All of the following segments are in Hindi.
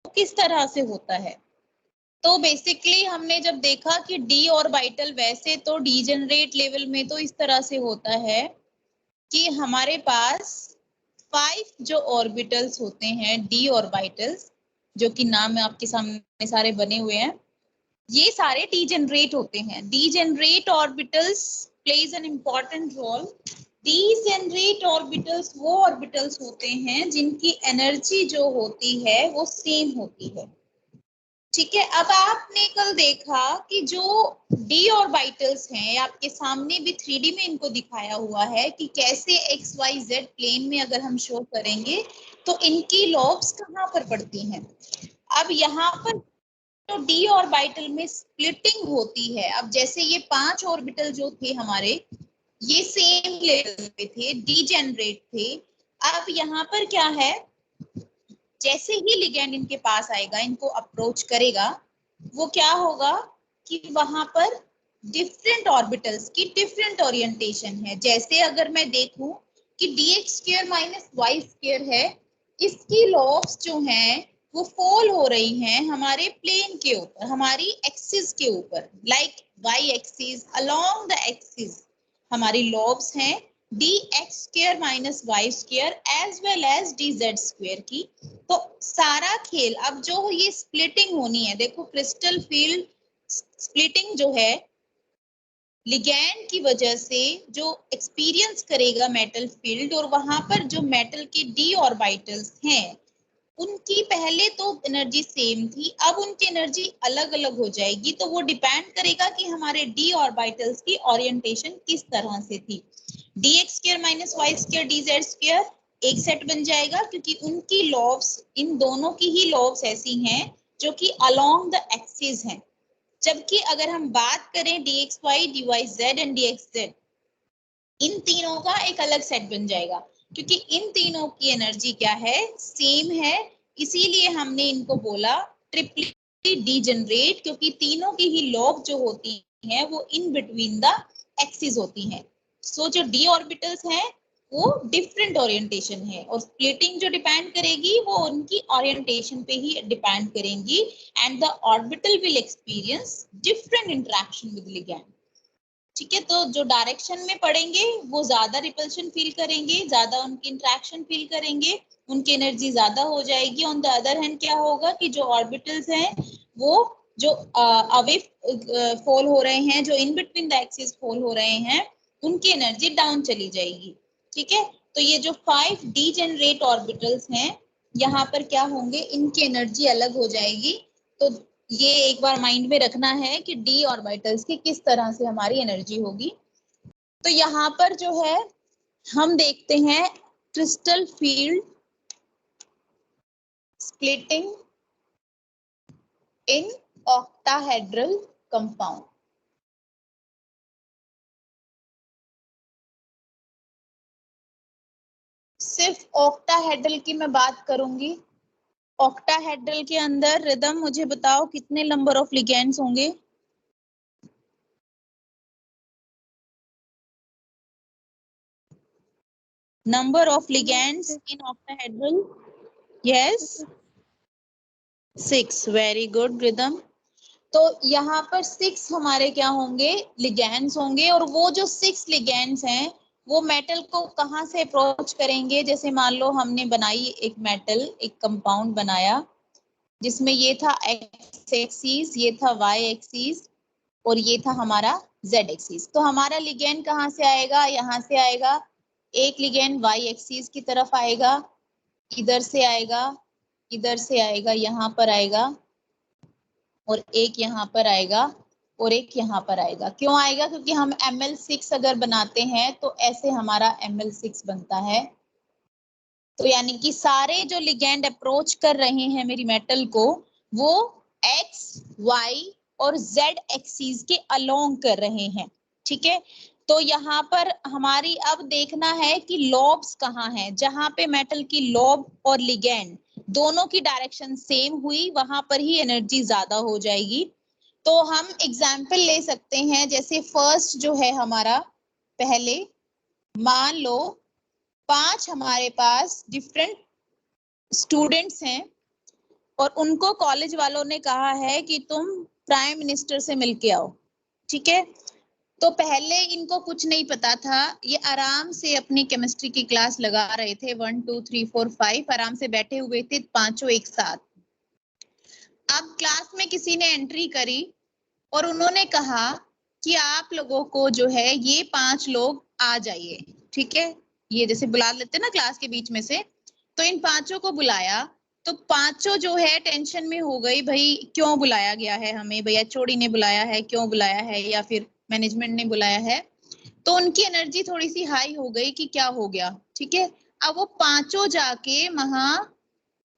किस तरह से होता है? तो बेसिकली हमने जब देखा कि डी ऑर्बिटल वैसे तो डीजेनरेट लेवल में तो इस तरह से होता है कि हमारे पास 5 जो ऑर्बिटल्स होते हैं डी ऑर्बिटल्स, जो कि नाम में आपके सामने सारे बने हुए हैं, ये सारे डीजेनरेट होते हैं। Degenerate orbitals plays an important role. Degenerate orbitals वो ऑर्बिटल्स होते हैं जिनकी एनर्जी जो होती है वो सेम होती है। ठीक है, अब आपने कल देखा कि जो डी ऑर्बिटल्स हैं, आपके सामने भी 3D में इनको दिखाया हुआ है कि कैसे एक्स वाई जेड प्लेन में अगर हम शो करेंगे तो इनकी लॉब्स कहाँ पर पड़ती हैं। अब यहाँ पर तो डी ऑर्बिटल में स्प्लिटिंग होती है। अब जैसे ये 5 ऑर्बिटल जो थे हमारे, ये सेम लेवल पे थे, डीजेनरेट थे। अब यहाँ पर क्या है, जैसे ही लिगैंड इनके पास आएगा, इनको अप्रोच करेगा, वो क्या होगा कि वहां पर डिफरेंट ऑर्बिटल्स की डिफरेंट ओरिएंटेशन है। जैसे अगर मैं देखूं कि dx square minus Y square है, इसकी लॉब्स जो हैं वो फॉल हो रही हैं हमारे प्लेन के ऊपर, हमारी एक्सिस के ऊपर, like Y axis, along the axis हमारी लॉब्स हैं D X square minus Y square as well as D Z square की। तो सारा खेल अब जो ये स्प्लिटिंग होनी है, देखो क्रिस्टल फील्ड स्प्लिटिंग जो है लिगैंड की वजह से जो एक्सपीरियंस करेगा मेटल फील्ड, और वहां पर जो मेटल के डी ऑर्बिटल्स हैं उनकी पहले तो एनर्जी सेम थी, अब उनकी एनर्जी अलग अलग हो जाएगी। तो वो डिपेंड करेगा कि हमारे डी ऑर्बिटल्स की ओरिएंटेशन किस तरह से थी। D X square minus Y square D Z square एक सेट बन जाएगा, क्योंकि उनकी लॉब्स, इन दोनों की ही लॉब्स ऐसी हैं जो कि अलोंग द एक्सिस हैं। जबकि अगर हम बात करें D X Y, D Y Z and D X Z, इन तीनों का एक अलग सेट बन जाएगा, क्योंकि इन तीनों की एनर्जी क्या है, सेम है। इसीलिए हमने इनको बोला ट्रिपली डीजेनरेट, क्योंकि तीनों की ही लॉब जो होती हैं वो इन बिटवीन द एक्सिस होती हैं। सो जो डी ऑर्बिटल्स हैं वो डिफरेंट ओरिएंटेशन है, और स्प्लिटिंग जो डिपेंड करेगी वो उनकी ओरिएंटेशन पे ही डिपेंड करेंगी, and the orbital will experience different interaction with ligand. ठीक है, तो जो डायरेक्शन में पढ़ेंगे वो ज्यादा रिपल्शन फील करेंगे, ज्यादा उनकी इंट्रैक्शन फील करेंगे, उनकी एनर्जी ज्यादा हो जाएगी। ऑन द अदर हैंड क्या होगा कि जो ऑर्बिटल्स हैं वो जो अवे फॉल हो रहे हैं, जो in between the axis fall हो रहे हैं, उनकी एनर्जी डाउन चली जाएगी। ठीक है, तो ये जो 5 डीजेनरेट ऑर्बिटल्स हैं यहाँ पर क्या होंगे, इनकी एनर्जी अलग हो जाएगी। तो ये एक बार माइंड में रखना है कि डी ऑर्बिटल्स की किस तरह से हमारी एनर्जी होगी। तो यहाँ पर जो है हम देखते हैं crystal field splitting in octahedral compound. सिर्फ ऑक्टाहेड्रल की मैं बात करूंगी। ऑक्टाहेड्रल के अंदर रिदम मुझे बताओ कितने नंबर ऑफ लिगेंड्स होंगे? Number of ligands in octahedral? Yes, 6। Very good rhythm. तो यहाँ पर 6 हमारे क्या होंगे, लिगेंड्स होंगे। और वो जो 6 लिगेंड्स हैं वो मेटल को कहाँ से अप्रोच करेंगे? जैसे मान लो हमने बनाई एक मेटल, एक कंपाउंड बनाया जिसमें ये था एक्स एक्सिस, ये था वाई एक्सिस, और ये था हमारा जेड एक्सिस। तो हमारा लिगेंड कहाँ से आएगा? यहाँ से आएगा। एक लिगेंड वाई एक्सिस की तरफ आएगा, इधर से आएगा, इधर से आएगा, यहाँ पर आएगा, और एक यहाँ पर आएगा, और एक यहाँ पर आएगा। क्यों आएगा? क्योंकि हम Ml6 अगर बनाते हैं तो ऐसे हमारा Ml6 बनता है। तो यानी कि सारे जो लिगेंड अप्रोच कर रहे हैं मेरी मेटल को, वो एक्स, वाई और जेड एक्सिस के अलोंग कर रहे हैं। ठीक है, तो यहाँ पर हमारी अब देखना है कि लॉब्स कहाँ हैं। जहां पे मेटल की लॉब और लिगेंड दोनों की डायरेक्शन सेम हुई, वहां पर ही एनर्जी ज्यादा हो जाएगी। तो हम एग्जाम्पल ले सकते हैं, जैसे फर्स्ट जो है हमारा, पहले मान लो 5 हमारे पास डिफरेंट स्टूडेंट्स हैं, और उनको कॉलेज वालों ने कहा है कि तुम प्राइम मिनिस्टर से मिलके आओ, ठीक है। तो पहले इनको कुछ नहीं पता था, ये आराम से अपनी केमिस्ट्री की क्लास लगा रहे थे, 1 2 3 4 5 आराम से बैठे हुए थे पांचों एक साथ। अब क्लास में किसी ने एंट्री करी और उन्होंने कहा कि आप लोगों को जो है ये 5 लोग आ जाइए, ठीक है। ये जैसे बुला लेते ना क्लास के बीच में से, तो इन पांचों को बुलाया। तो पांचों जो है टेंशन में हो गई, भाई क्यों बुलाया गया है हमें, भैया एचओडी ने बुलाया है, क्यों बुलाया है, या फिर मैनेजमेंट ने बुलाया है। तो उनकी एनर्जी थोड़ी सी हाई हो गई कि क्या हो गया, ठीक है। अब वो पांचों जाके वहां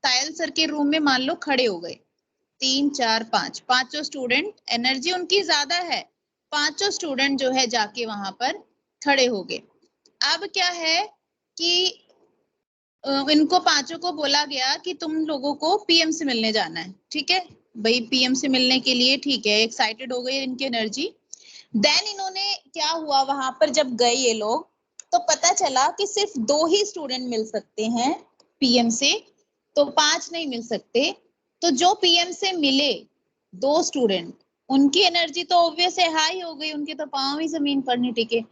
साहिल सर के रूम में मान लो खड़े हो गए, 3 4 5 पांचों स्टूडेंट, एनर्जी उनकी ज्यादा है, पांचों स्टूडेंट जो है जाके वहां पर खड़े हो गए। अब क्या है कि इनको पांचों को बोला गया कि तुम लोगों को पीएम से मिलने जाना है, ठीक है। भाई पीएम से मिलने के लिए, ठीक है, एक्साइटेड हो गई इनकी एनर्जी। देन इन्होंने क्या हुआ, वहां पर जब गए ये लोग, तो पता चला कि सिर्फ 2 ही स्टूडेंट मिल सकते हैं पीएम से, तो 5 नहीं मिल सकते। तो जो पीएम से मिले 2 स्टूडेंट, उनकी एनर्जी तो ऑब्वियस है हाई हो गई, उनके तो पांव ही जमीन पर नहीं टिके।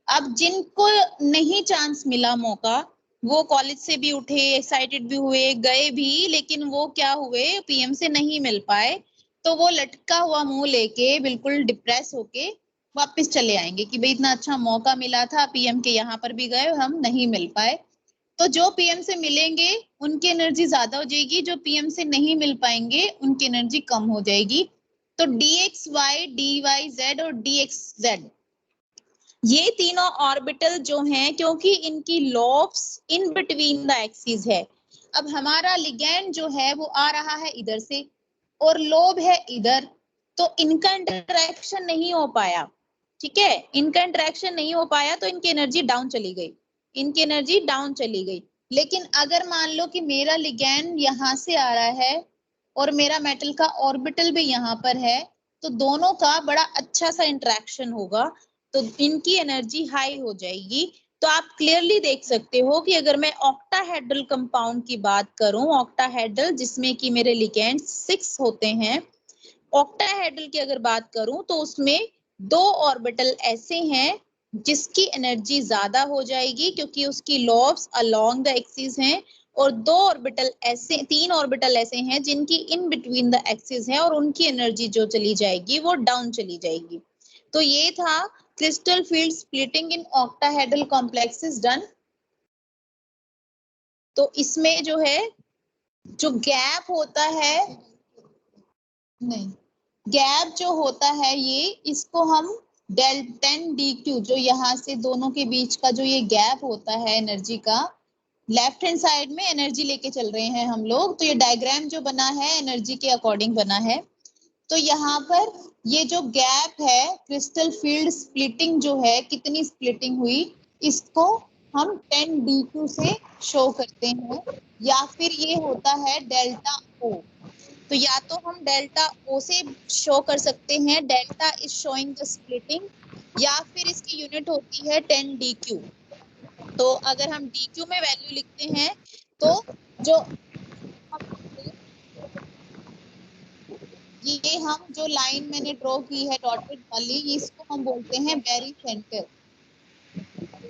अब जिनको नहीं चांस मिला मौका, वो कॉलेज से भी उठे, एक्साइटेड भी हुए, गए भी, लेकिन वो क्या हुए, पीएम से नहीं मिल पाए। तो वो लटका हुआ मुंह लेके बिल्कुल डिप्रेस होके वापस चले आएंगे कि भाई इतना अच्छा मौका मिला था, पीएम के यहाँ पर भी गए, हम नहीं मिल पाए। तो जो पीएम से मिलेंगे उनकी एनर्जी ज्यादा हो जाएगी, जो पीएम से नहीं मिल पाएंगे उनकी एनर्जी कम हो जाएगी। तो dxy, dyz और dxz, ये तीनों ऑर्बिटल जो हैं, क्योंकि इनकी lobes in between the axis है। अब हमारा लिगैंड जो है वो आ रहा है इधर से और लोब है इधर, तो इनका इंटरेक्शन नहीं हो पाया, ठीक है। इनका इंटरेक्शन नहीं हो पाया तो इनकी एनर्जी डाउन चली गई, इनकी एनर्जी डाउन चली गई। लेकिन अगर मान लो कि मेरा लिगैंड यहाँ से आ रहा है और मेरा मेटल का ऑर्बिटल भी यहाँ पर है, तो दोनों का बड़ा अच्छा सा इंटरेक्शन होगा, तो इनकी एनर्जी हाई हो जाएगी। तो आप क्लियरली देख सकते हो कि अगर मैं ऑक्टाहेड्रल कंपाउंड की बात करूं, ऑक्टाहेड्रल जिसमें कि मेरे लिगैंड 6 होते हैं, ऑक्टाहेड्रल की अगर बात करूं तो उसमें 2 ऑर्बिटल ऐसे हैं जिसकी एनर्जी ज्यादा हो जाएगी क्योंकि उसकी लॉब्स अलोंग द एक्सिस हैं, और 2 ऑर्बिटल ऐसे, 3 ऑर्बिटल ऐसे हैं जिनकी इन बिटवीन द एक्सिस है और उनकी एनर्जी जो चली जाएगी वो डाउन चली जाएगी। तो ये था crystal field splitting in octahedral complexes done. तो इसमें जो है, जो गैप होता है, नहीं, गैप जो होता है ये, इसको हम डेल 10 dq, जो यहाँ से दोनों के बीच का जो ये गैप होता है एनर्जी का, लेफ्ट हैंड साइड में एनर्जी लेके चल रहे हैं हम लोग, तो ये डायग्राम जो बना है एनर्जी के अकॉर्डिंग बना है। तो यहाँ पर ये जो गैप है, क्रिस्टल फील्ड स्प्लिटिंग जो है, कितनी स्प्लिटिंग हुई, इसको हम 10 dq से शो करते हैं, या फिर ये होता है डेल्टा ओ। तो या तो हम डेल्टा ओ से शो कर सकते हैं, delta is showing the splitting, या फिर इसकी यूनिट होती है 10 dq। तो अगर हम dq में वैल्यू लिखते हैं तो जो ये हम जो लाइन मैंने ड्रॉ की है डॉटेड वाली, इसको हम बोलते हैं बेरी सेंटर,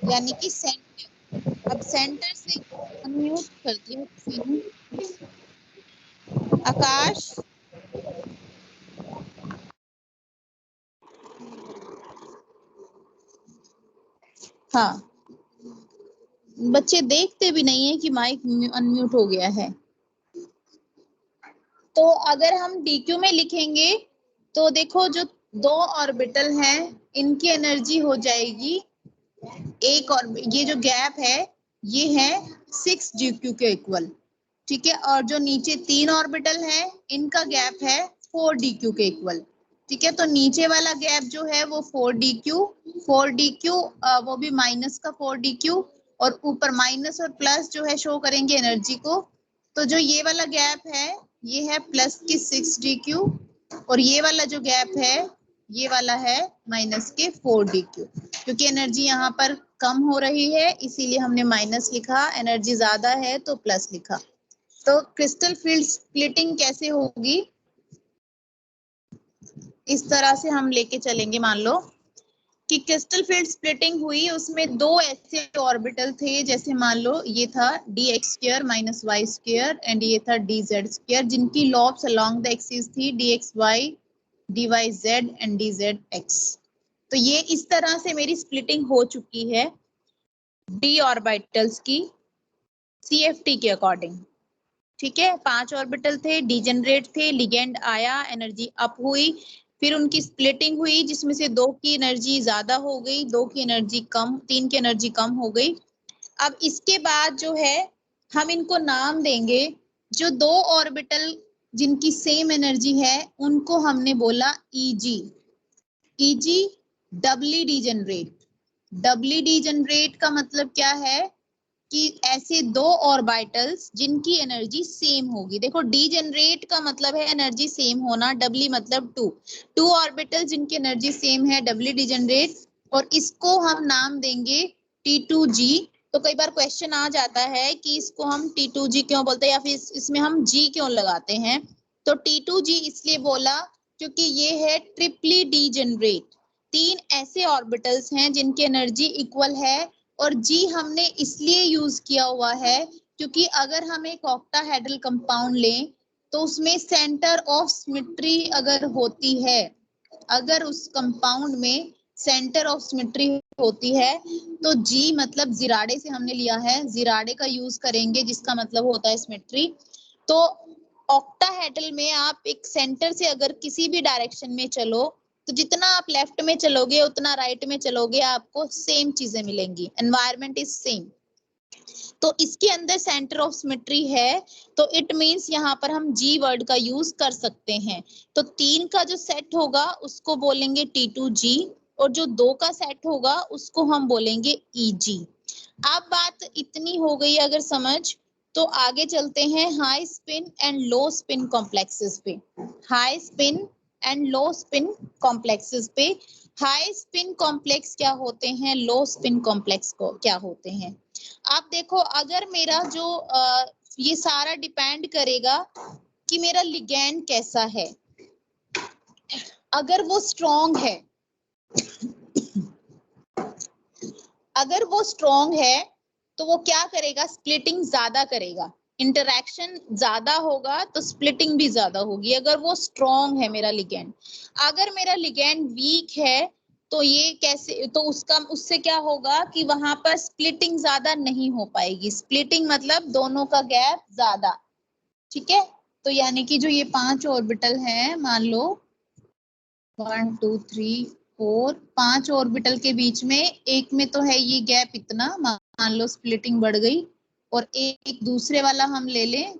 यानी कि सेंटर। अब सेंटर से अनम्यूट कर दिया किसी ने, आकाश। हाँ, बच्चे देखते भी नहीं है कि माइक अनम्यूट हो गया है। तो अगर हम dq में लिखेंगे तो देखो जो 2 ऑर्बिटल हैं इनकी एनर्जी हो जाएगी एक, और ये जो गैप है ये है 6 dq के इक्वल, ठीक है। और जो नीचे 3 ऑर्बिटल है इनका गैप है 4 dq के इक्वल, ठीक है। तो नीचे वाला गैप जो है वो 4 dq, वो भी माइनस का 4 dq, और ऊपर माइनस और प्लस जो है शो करेंगे एनर्जी को। तो जो ये वाला गैप है ये है प्लस की 6 dq, और ये वाला जो गैप है ये वाला है माइनस के 4 dq। क्योंकि एनर्जी यहाँ पर कम हो रही है इसीलिए हमने माइनस लिखा, एनर्जी ज्यादा है तो प्लस लिखा। तो क्रिस्टल फील्ड स्प्लिटिंग कैसे होगी, इस तरह से हम लेके चलेंगे। मान लो कि क्रिस्टल फील्ड स्प्लिटिंग हुई, उसमें दो ऐसे ऑर्बिटल थे, जैसे मान लो ये था dx² minus Y square and ये था dz², जिनकी लॉब्स अलोंग द एक्सिस थी dxy, dyz एंड dzx। तो ये इस तरह से मेरी स्प्लिटिंग हो चुकी है d ऑर्बिटल्स की CFT के अकॉर्डिंग। ठीक है, 5 ऑर्बिटल थे, डीजेनरेट थे, लिगेंड आया, एनर्जी अप हुई, फिर उनकी स्प्लिटिंग हुई जिसमें से 2 की एनर्जी ज्यादा हो गई, 2 की एनर्जी कम, 3 की एनर्जी कम हो गई। अब इसके बाद जो है हम इनको नाम देंगे, जो 2 ऑर्बिटल जिनकी सेम एनर्जी है उनको हमने बोला EG. EG doubly degenerate. Doubly degenerate का मतलब क्या है कि ऐसे 2 ऑर्बिटल्स जिनकी एनर्जी सेम होगी। देखो डीजेनरेट का मतलब है एनर्जी सेम होना, डबली मतलब 2 ऑर्बिटल जिनकी एनर्जी सेम है, डबली डीजेनरेट, और इसको हम नाम देंगे T2G। तो कई बार क्वेश्चन आ जाता है कि इसको हम T2G क्यों बोलते हैं या फिर इसमें हम G क्यों लगाते हैं। तो T2G इसलिए बोला क्योंकि ये है ट्रिपली डीजेनरेट। 3 ऐसे ऑर्बिटल्स हैं जिनकी एनर्जी इक्वल है, और जी हमने इसलिए यूज किया हुआ है क्योंकि अगर हम एक ऑक्टाहेड्रल कंपाउंड लें तो उसमें सेंटर ऑफ सिमेट्री अगर होती है, अगर उस कंपाउंड में सेंटर ऑफ सिमेट्री होती है तो जी मतलब जिराडे से हमने लिया है, जिराडे का यूज करेंगे जिसका मतलब होता है सिमेट्री। तो ऑक्टाहेड्रल में आप एक सेंटर से अगर किसी भी डायरेक्शन में चलो तो जितना आप लेफ्ट में चलोगे उतना राइट में चलोगे, आपको सेम चीजें मिलेंगी, एनवायरनमेंट इज सेम। तो इसके अंदर सेंटर ऑफ सिमेट्री है, तो इट मींस यहाँ पर हम जी वर्ड का यूज कर सकते हैं। तो 3 का जो सेट होगा उसको बोलेंगे T2G, और जो 2 का सेट होगा उसको हम बोलेंगे EG। अब बात इतनी हो गई अगर समझ, तो आगे चलते हैं high spin and low spin complexes पे। High spin and low spin complexes पे। हाई स्पिन कॉम्प्लेक्स क्या होते हैं, लो स्पिन कॉम्प्लेक्स को क्या होते हैं। आप देखो अगर मेरा जो ये सारा डिपेंड करेगा कि मेरा लिगैंड कैसा है। अगर वो स्ट्रॉन्ग है, अगर वो स्ट्रॉन्ग है तो वो क्या करेगा, स्प्लिटिंग ज्यादा करेगा, इंटरैक्शन ज्यादा होगा तो स्प्लिटिंग भी ज्यादा होगी, अगर वो स्ट्रॉन्ग है मेरा लिगैंड। अगर मेरा लिगैंड वीक है तो ये कैसे, तो उससे क्या होगा कि वहां पर स्प्लिटिंग ज्यादा नहीं हो पाएगी। स्प्लिटिंग मतलब दोनों का गैप ज्यादा। ठीक है, तो यानी कि जो ये 5 ऑर्बिटल हैं, मान लो 1 2 3 4 5 ऑर्बिटल के बीच में एक में तो है ये गैप इतना, मान लो स्प्लिटिंग बढ़ गई, और एक दूसरे वाला हम ले लें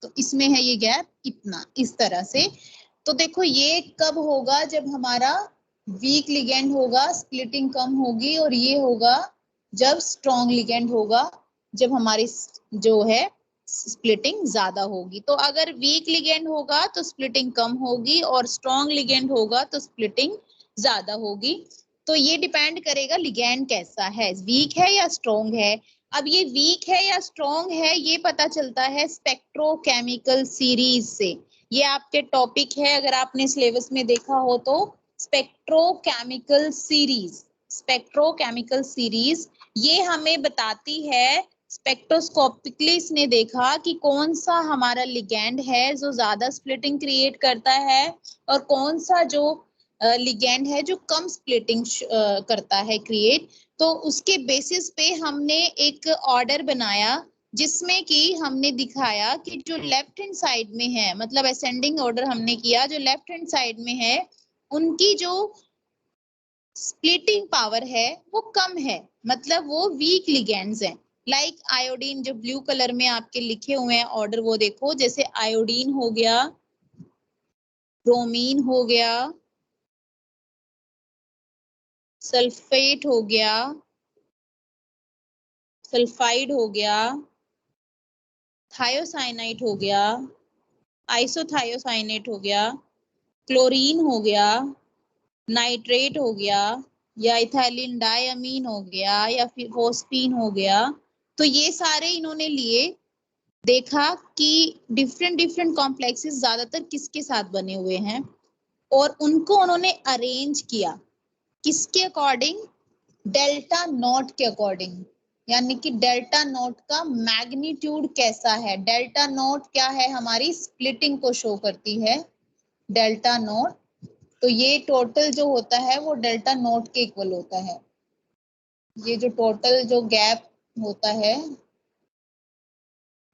तो इसमें है ये गैप इतना, इस तरह से। तो देखो ये कब होगा, जब हमारा वीक लिगेंड होगा स्प्लिटिंग कम होगी, और ये होगा जब स्ट्रॉन्ग लिगेंड होगा, जब हमारी जो है स्प्लिटिंग ज्यादा होगी। तो अगर वीक लिगेंड होगा तो स्प्लिटिंग कम होगी, और स्ट्रॉन्ग लिगेंड होगा तो स्प्लिटिंग ज्यादा होगी। तो ये डिपेंड करेगा लिगेंड कैसा है, वीक है या स्ट्रॉन्ग है। अब ये वीक है या स्ट्रॉन्ग है ये पता चलता है स्पेक्ट्रोकेमिकल सीरीज से। ये आपके टॉपिक है, अगर आपने सिलेबस में देखा हो तो स्पेक्ट्रोकेमिकल सीरीज। स्पेक्ट्रोकेमिकल सीरीज ये हमें बताती है, स्पेक्ट्रोस्कोपिकली इसने देखा कि कौन सा हमारा लिगैंड है जो ज्यादा स्प्लिटिंग क्रिएट करता है, और कौन सा जो लिगैंड है जो कम स्प्लिटिंग करता है क्रिएट। तो उसके बेसिस पे हमने एक ऑर्डर बनाया जिसमें कि हमने दिखाया कि जो लेफ्ट हैंड साइड में है, मतलब असेंडिंग ऑर्डर हमने किया, जो लेफ्ट हैंड साइड में है उनकी जो स्प्लिटिंग पावर है वो कम है, मतलब वो वीक लिगेंड्स हैं। लाइक आयोडीन, जो ब्लू कलर में आपके लिखे हुए हैं ऑर्डर वो देखो, जैसे आयोडीन हो गया, ब्रोमीन हो गया, सल्फेट हो गया, सल्फाइड हो गया, थायोसाइनाइड हो गया, आइसोथायोसाइनेट हो गया, क्लोरीन हो गया, नाइट्रेट हो गया, या इथाइलिन डायमीन हो गया, या फिर फोस्फीन हो गया। तो ये सारे इन्होंने लिए देखा कि डिफरेंट डिफरेंट कॉम्प्लेक्सेस ज्यादातर किसके साथ बने हुए हैं और उनको उन्होंने अरेंज किया किसके अकॉर्डिंग, डेल्टा नॉट के अकॉर्डिंग, यानी कि डेल्टा नॉट का मैग्नीट्यूड कैसा है। डेल्टा नॉट क्या है, हमारी स्प्लिटिंग को शो करती है डेल्टा नॉट। तो ये टोटल जो होता है वो डेल्टा नॉट के इक्वल होता है। ये जो टोटल जो गैप होता है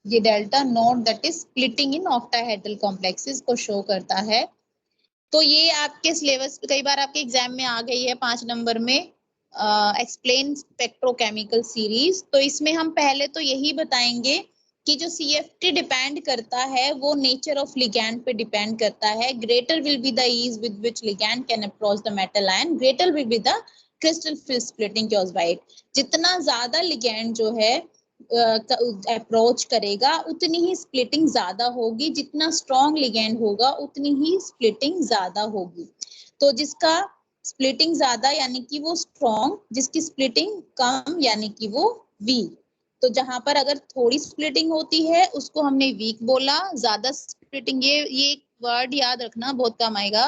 ये delta not that is splitting in octahedral complexes को शो करता है। तो ये आपके सिलेबस कई बार आपके एग्जाम में आ गई है 5 नंबर में, एक्सप्लेन स्पेक्ट्रोकेमिकल सीरीज। तो इसमें हम पहले तो यही बताएंगे कि जो CFT डिपेंड करता है वो नेचर ऑफ लिगैंड पे डिपेंड करता है। Greater will be the ease with which ligand can approach the metal ion, greater will be the crystal field splitting cause by it। जितना ज्यादा लिगैंड जो है अप्रोच करेगा उतनी ही स्प्लिटिंग ज्यादा होगी, जितना स्ट्रॉन्ग लिगैंड होगा उतनी ही स्प्लिटिंग ज्यादा होगी। तो जिसका स्प्लिटिंग ज्यादा यानी कि वो स्ट्रॉन्ग, जिसकी स्प्लिटिंग कम यानी कि वो वीक। तो जहां पर अगर थोड़ी स्प्लिटिंग होती है उसको हमने वीक बोला, ज्यादा स्प्लिटिंग, ये वर्ड याद रखना बहुत काम आएगा।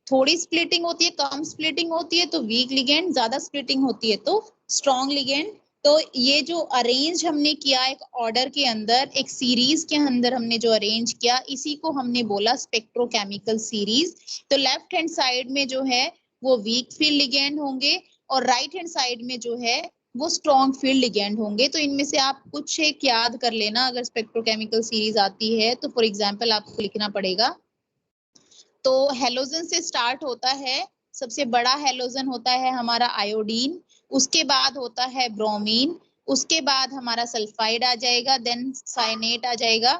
थोड़ी स्प्लिटिंग होती है, कम स्प्लिटिंग होती है तो वीक लिगेंड, ज्यादा स्प्लिटिंग होती है तो स्ट्रॉन्ग लिगेंड। तो ये जो अरेंज हमने किया एक ऑर्डर के अंदर, एक सीरीज के अंदर हमने जो अरेंज किया, इसी को हमने बोला स्पेक्ट्रोकेमिकल सीरीज। तो लेफ्ट हैंड साइड में जो है वो वीक फील्ड लिगेंड होंगे और राइट हैंड साइड में जो है वो स्ट्रॉन्ग फील्ड लिगेंड होंगे। तो इनमें से आप कुछ एक याद कर लेना अगर स्पेक्ट्रोकेमिकल सीरीज आती है तो। फॉर एग्जांपल आपको लिखना पड़ेगा। तो हेलोजन से स्टार्ट होता है, सबसे बड़ा हेलोजन होता है हमारा आयोडीन, उसके बाद होता है ब्रोमीन, उसके बाद हमारा सल्फाइड आ जाएगा, देन साइनेट आ जाएगा,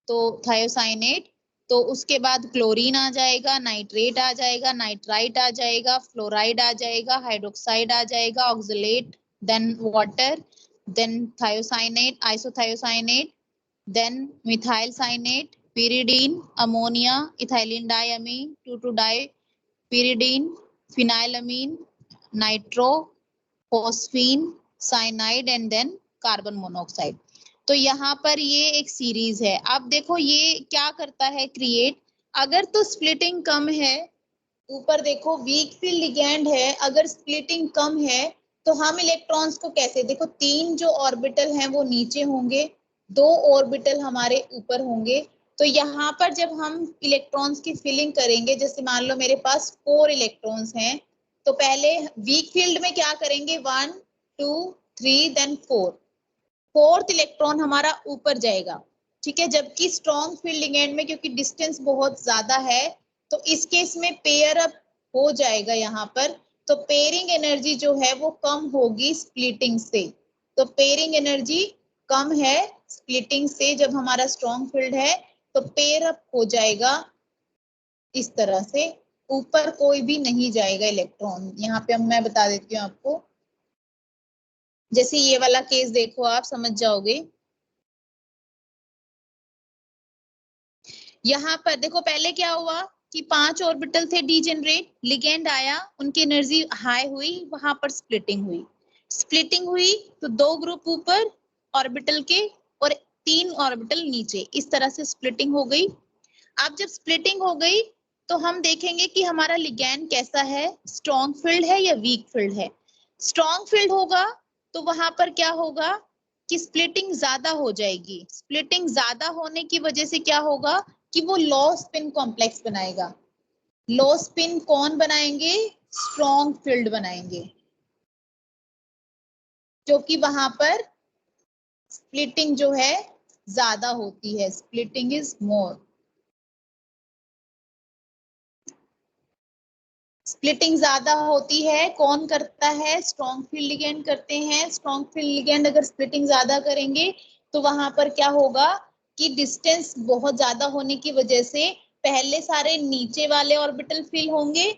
तो थायोसाइनेट। तो उसके बाद क्लोरीन आ जाएगा, नाइट्रेट आ जाएगा, नाइट्राइट आ जाएगा, फ्लोराइड आ जाएगा, हाइड्रोक्साइड आ जाएगा, oxalate, then water, then thiocyanate, isothiocyanate, then methyl cyanate, pyridine, ammonia, ethylene diamine, 2,2-dipyridine, phenylamine, nitro, phosphine, cyanide and then carbon monoxide। तो यहाँ पर ये एक सीरीज है। अब देखो ये क्या करता है क्रिएट, अगर तो स्प्लिटिंग कम है, ऊपर देखो वीक फील्ड लिगैंड है, अगर स्प्लिटिंग कम है तो हम इलेक्ट्रॉन्स को कैसे, देखो 3 जो ऑर्बिटल हैं वो नीचे होंगे, 2 ऑर्बिटल हमारे ऊपर होंगे। तो यहाँ पर जब हम इलेक्ट्रॉन्स की फिलिंग करेंगे, जैसे मान लो मेरे पास 4 इलेक्ट्रॉन्स हैं, तो पहले वीक फील्ड में क्या करेंगे, 1 2 3 देन 4, फोर्थ इलेक्ट्रॉन हमारा ऊपर जाएगा, ठीक है। जबकि स्ट्रॉन्ग फील्ड लिगेंड में क्योंकि डिस्टेंस बहुत ज्यादा है तो इस केस में पेयर अप हो जाएगा यहाँ पर। तो पेयरिंग एनर्जी जो है वो कम होगी स्प्लिटिंग से। तो पेयरिंग एनर्जी कम है स्प्लिटिंग से, जब हमारा स्ट्रॉन्ग फील्ड है तो पेयर अप हो जाएगा इस तरह से, ऊपर कोई भी नहीं जाएगा इलेक्ट्रॉन। यहाँ पे मैं बता देती हूँ आपको, जैसे ये वाला केस देखो आप समझ जाओगे। यहाँ पर देखो पहले क्या हुआ कि 5 ऑर्बिटल थे डीजेनरेट, लिगेंड आया, उनकी एनर्जी हाई हुई, वहां पर स्प्लिटिंग हुई। स्प्लिटिंग हुई तो 2 ग्रुप ऊपर ऑर्बिटल के और 3 ऑर्बिटल नीचे, इस तरह से स्प्लिटिंग हो गई। अब जब स्प्लिटिंग हो गई तो हम देखेंगे कि हमारा लिगैंड कैसा है, स्ट्रॉन्ग फील्ड है या वीक फील्ड है। स्ट्रॉन्ग फील्ड होगा तो वहां पर क्या होगा कि स्प्लिटिंग ज्यादा हो जाएगी। स्प्लिटिंग ज्यादा होने की वजह से क्या होगा कि वो लो स्पिन कॉम्प्लेक्स बनाएगा। लो स्पिन कौन बनाएंगे, स्ट्रॉन्ग फील्ड बनाएंगे, क्योंकि वहां पर स्प्लिटिंग जो है ज्यादा होती है, स्प्लिटिंग इज मोर। स्प्लिटिंग ज्यादा होती है, कौन करता है, स्ट्रॉन्ग फील्ड लिगेंड करते हैं। स्ट्रॉन्ग फील्ड लिगेंड अगर स्प्लिटिंग ज्यादा करेंगे तो वहां पर क्या होगा कि डिस्टेंस बहुत ज्यादा होने की वजह से पहले सारे नीचे वाले ऑर्बिटल फिल होंगे,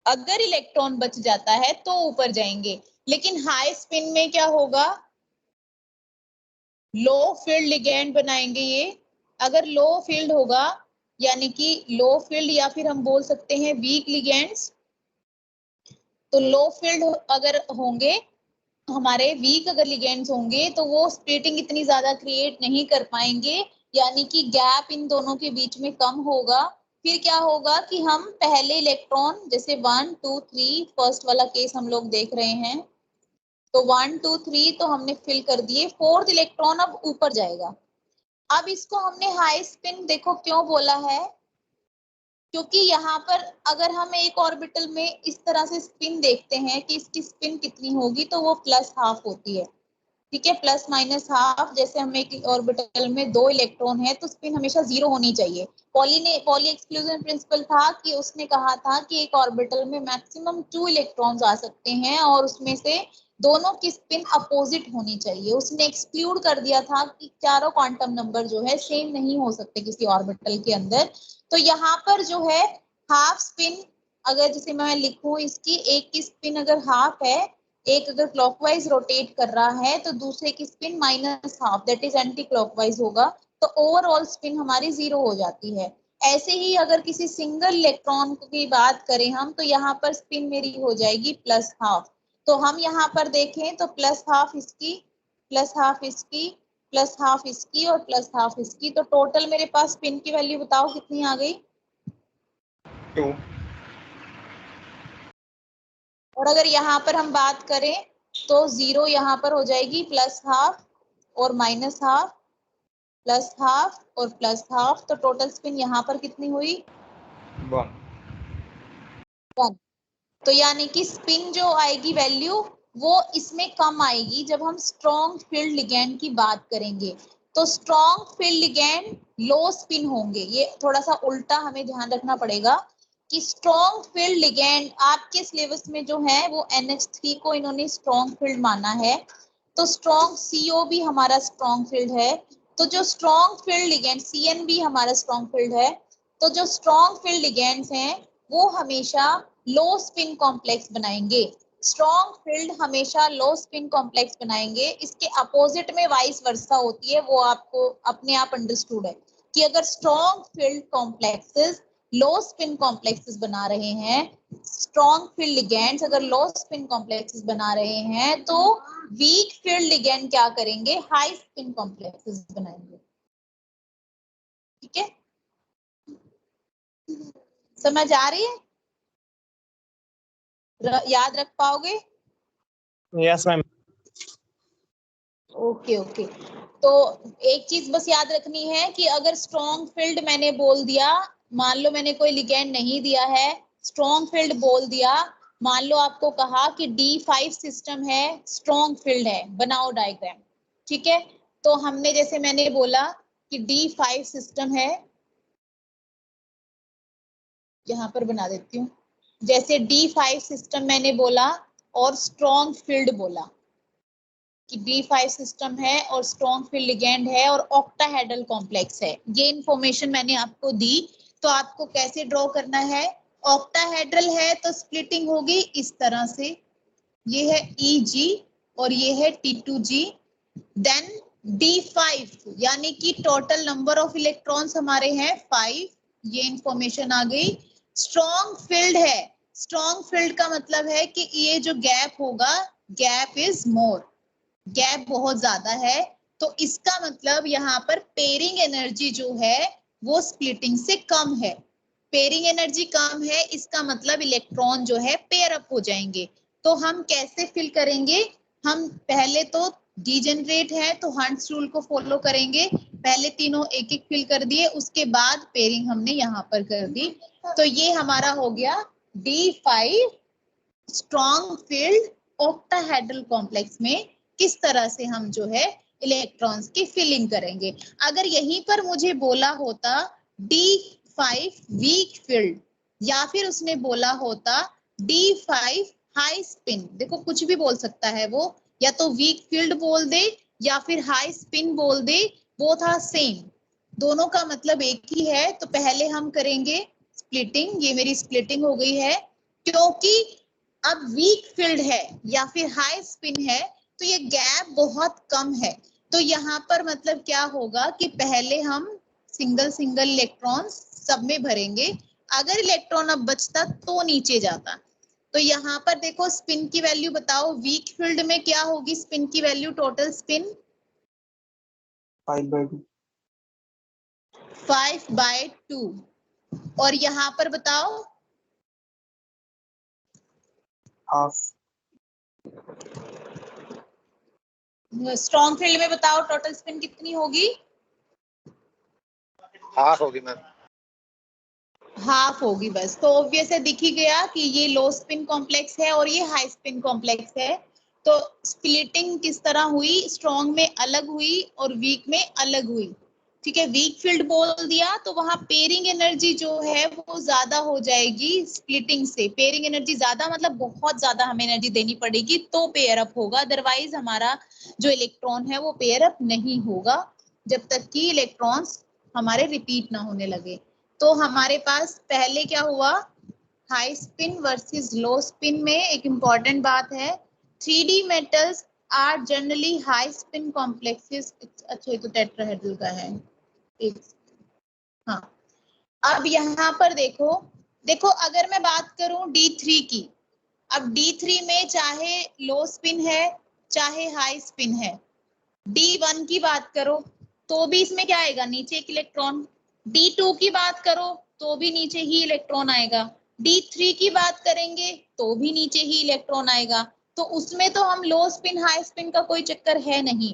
अगर इलेक्ट्रॉन बच जाता है तो ऊपर जाएंगे। लेकिन हाई स्पिन में क्या होगा, लो फील्ड लिगेंड बनाएंगे ये। अगर लो फील्ड होगा यानी कि लो फील्ड या फिर हम बोल सकते हैं वीक लिगेंड्स, तो लो फील्ड अगर होंगे हमारे वीक अगर लिगेंड्स होंगे तो वो स्प्लिटिंग इतनी ज्यादा क्रिएट नहीं कर पाएंगे, यानी कि गैप इन दोनों के बीच में कम होगा। फिर क्या होगा कि हम पहले इलेक्ट्रॉन जैसे 1 2 3 फर्स्ट वाला केस हम लोग देख रहे हैं, तो 1 2 3 तो हमने फिल कर दिए, फोर्थ इलेक्ट्रॉन अब ऊपर जाएगा। अब इसको हमने हाई स्पिन देखो क्यों बोला है, क्योंकि यहाँ पर अगर हम एक ऑर्बिटल में इस तरह से स्पिन देखते हैं कि इसकी स्पिन कितनी होगी, तो वो प्लस हाफ होती है। ठीक है, प्लस माइनस हाफ। जैसे हम एक ऑर्बिटल में 2 इलेक्ट्रॉन है तो स्पिन हमेशा 0 होनी चाहिए। पॉली एक्सक्लूजन प्रिंसिपल था कि उसने कहा था कि एक ऑर्बिटल में मैक्सिमम 2 इलेक्ट्रॉन्स आ सकते हैं और उसमें से दोनों की स्पिन अपोजिट होनी चाहिए। उसने एक्सक्लूड कर दिया था कि चारों क्वांटम नंबर जो है सेम नहीं हो सकते किसी ऑर्बिटल के अंदर। तो यहाँ पर जो है हाफ स्पिन, अगर जैसे मैं लिखूं इसकी एक की स्पिन अगर हाफ है, एक अगर क्लॉकवाइज रोटेट कर रहा है तो दूसरे की spin minus half, that is anti clockwise होगा, तो ओवरऑल स्पिन हमारी 0 हो जाती है। ऐसे ही अगर किसी सिंगल इलेक्ट्रॉन की बात करें हम, तो यहाँ पर स्पिन मेरी हो जाएगी प्लस हाफ। तो हम यहाँ पर देखें तो प्लस हाफ इसकी, प्लस हाफ इसकी, प्लस हाफ इसकी और प्लस हाफ इसकी, तो टोटल मेरे पास स्पिन की वैल्यू बताओ कितनी आ गई? 2। और अगर यहाँ पर हम बात करें तो 0 यहाँ पर हो जाएगी, प्लस हाफ और माइनस हाफ, प्लस हाफ और प्लस हाफ, तो टोटल स्पिन यहाँ पर कितनी हुई? 1। तो यानी कि स्पिन जो आएगी वैल्यू वो इसमें कम आएगी जब हम स्ट्रॉन्ग फील्ड लिगैंड की बात करेंगे। तो स्ट्रॉन्ग फील्ड लिगैंड लो स्पिन होंगे, ये थोड़ा सा उल्टा हमें ध्यान रखना पड़ेगा कि स्ट्रॉन्ग फील्ड लिगैंड आपके सिलेबस में जो है वो NH3 को इन्होंने स्ट्रॉन्ग फील्ड माना है, तो स्ट्रॉन्ग CO भी हमारा स्ट्रॉन्ग फील्ड है। तो जो स्ट्रॉन्ग फील्ड लिगैंड CN भी हमारा स्ट्रॉन्ग फील्ड है, तो जो स्ट्रॉन्ग फील्ड लिगैंड्स हैं वो हमेशा लो स्पिन कॉम्प्लेक्स बनाएंगे। स्ट्रॉन्ग फील्ड हमेशा लो स्पिन कॉम्प्लेक्स बनाएंगे। इसके अपोजिट में वाइस वर्सा होती है, वो आपको अपने आप अंडरस्टूड है कि अगर स्ट्रॉन्ग फील्ड कॉम्प्लेक्सेस लो स्पिन कॉम्प्लेक्सेस बना रहे हैं, स्ट्रॉन्ग फील्ड लिगैंड्स अगर लो स्पिन कॉम्प्लेक्सेस बना रहे हैं, तो वीक फील्ड लिगैंड क्या करेंगे? हाई स्पिन कॉम्प्लेक्सेस बनाएंगे। ठीक है, समझ आ रही है? याद रख पाओगे? Yes ma'am. Okay okay. तो एक चीज बस याद रखनी है कि अगर स्ट्रॉन्ग फील्ड मैंने बोल दिया, मान लो मैंने कोई लिगैंड नहीं दिया है, स्ट्रॉन्ग फील्ड बोल दिया, मान लो आपको कहा कि D5 सिस्टम है, स्ट्रॉन्ग फील्ड है, बनाओ डायग्राम। ठीक है, तो हमने जैसे मैंने बोला कि D5 सिस्टम है, यहाँ पर बना देती हूँ, जैसे D5 सिस्टम मैंने बोला और स्ट्रॉन्ग फील्ड बोला कि D5 सिस्टम है और स्ट्रॉन्ग फील्ड लिगैंड है और ऑक्टाहेड्रल कॉम्प्लेक्स है, ये इंफॉर्मेशन मैंने आपको दी। तो आपको कैसे ड्रॉ करना है? ऑक्टाहेड्रल है तो स्प्लिटिंग होगी इस तरह से, ये है EG और ये है T2G, देन D5 यानी कि टोटल नंबर ऑफ इलेक्ट्रॉन्स हमारे हैं 5, ये इंफॉर्मेशन आ गई। स्ट्रॉन्ग फील्ड है, स्ट्रॉन्ग फील्ड का मतलब है कि ये जो गैप होगा, गैप इज मोर, गैप बहुत ज्यादा है, तो इसका मतलब यहाँ पर पेयरिंग एनर्जी जो है वो स्प्लिटिंग से कम है। पेयरिंग एनर्जी कम है, इसका मतलब इलेक्ट्रॉन जो है पेयर अप हो जाएंगे। तो हम कैसे फिल करेंगे? हम पहले तो डिजेनरेट है तो हंट्स रूल को फॉलो करेंगे, पहले तीनों एक एक फिल कर दिए, उसके बाद पेयरिंग हमने यहाँ पर कर दी। तो ये हमारा हो गया D5 strong field octahedral complex में किस तरह से हम जो है इलेक्ट्रॉन्स की फिलिंग करेंगे। अगर यहीं पर मुझे बोला होता D5 वीक फील्ड, या फिर उसने बोला होता D5 हाई स्पिन, देखो कुछ भी बोल सकता है वो, या तो वीक फील्ड बोल दे या फिर हाई स्पिन बोल दे, वो था सेम, दोनों का मतलब एक ही है। तो पहले हम करेंगे स्प्लिटिंग, ये मेरी स्प्लिटिंग हो गई है, क्योंकि अब वीक फील्ड है या फिर हाई स्पिन है तो ये गैप बहुत कम है। तो यहाँ पर मतलब क्या होगा कि पहले हम सिंगल सिंगल इलेक्ट्रॉन सब में भरेंगे, अगर इलेक्ट्रॉन अब बचता तो नीचे जाता, तो यहाँ पर देखो स्पिन की वैल्यू बताओ, वीक फील्ड में क्या होगी स्पिन की वैल्यू, टोटल स्पिन 5/2 5/2। और यहाँ पर बताओ हाफ स्ट्रॉन्ग फील्ड में बताओ टोटल स्पिन कितनी होगी, हाफ होगी मैम। हाफ होगी बस। तो ऑब्वियस है, दिख ही गया कि ये लो स्पिन कॉम्प्लेक्स है और ये हाई स्पिन कॉम्प्लेक्स है। तो स्प्लिटिंग किस तरह हुई, स्ट्रॉन्ग में अलग हुई और वीक में अलग हुई। ठीक है, वीक फील्ड बोल दिया तो वहां पेयरिंग एनर्जी जो है वो ज्यादा हो जाएगी स्प्लिटिंग से। पेयरिंग एनर्जी ज्यादा मतलब बहुत ज्यादा हमें एनर्जी देनी पड़ेगी तो पेयर अप होगा, अदरवाइज हमारा जो इलेक्ट्रॉन है वो पेयर अप नहीं होगा जब तक कि इलेक्ट्रॉन्स हमारे रिपीट ना होने लगे। तो हमारे पास पहले क्या हुआ, high spin versus low spin में एक इंपॉर्टेंट बात है, 3D metals are generally high spin complexes. अच्छा ये तो टेट्राहेड्रल का है एक, हाँ। अब यहाँ पर देखो, देखो अगर मैं बात करूं D3 की, अब D3 में चाहे लो स्पिन है चाहे हाई स्पिन है, D1 की बात करो तो भी इसमें क्या आएगा, नीचे एक इलेक्ट्रॉन। D2 की बात करो तो भी नीचे ही इलेक्ट्रॉन आएगा। D3 की बात करेंगे तो भी नीचे ही इलेक्ट्रॉन आएगा। तो उसमें तो हम लो स्पिन हाई स्पिन का कोई चक्कर है नहीं।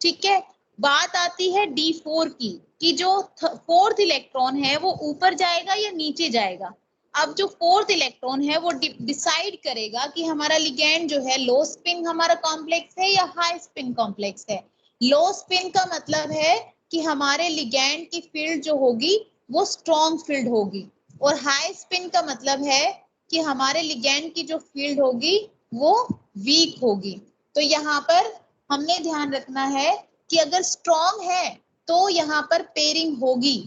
ठीक है, बात आती है D4 की, कि जो फोर्थ इलेक्ट्रॉन है वो ऊपर जाएगा या नीचे जाएगा। अब जो फोर्थ इलेक्ट्रॉन है वो डिसाइड करेगा कि हमारा लिगैंड जो है लो स्पिन हमारा कॉम्प्लेक्स है या हाई स्पिन कॉम्प्लेक्स है। लो स्पिन का मतलब है कि हमारे लिगैंड की फील्ड जो होगी वो स्ट्रॉन्ग फील्ड होगी, और हाई स्पिन का मतलब है कि हमारे लिगैंड की जो फील्ड होगी वो वीक होगी। तो यहाँ पर हमने ध्यान रखना है कि अगर स्ट्रॉन्ग है तो यहाँ पर पेयरिंग होगी,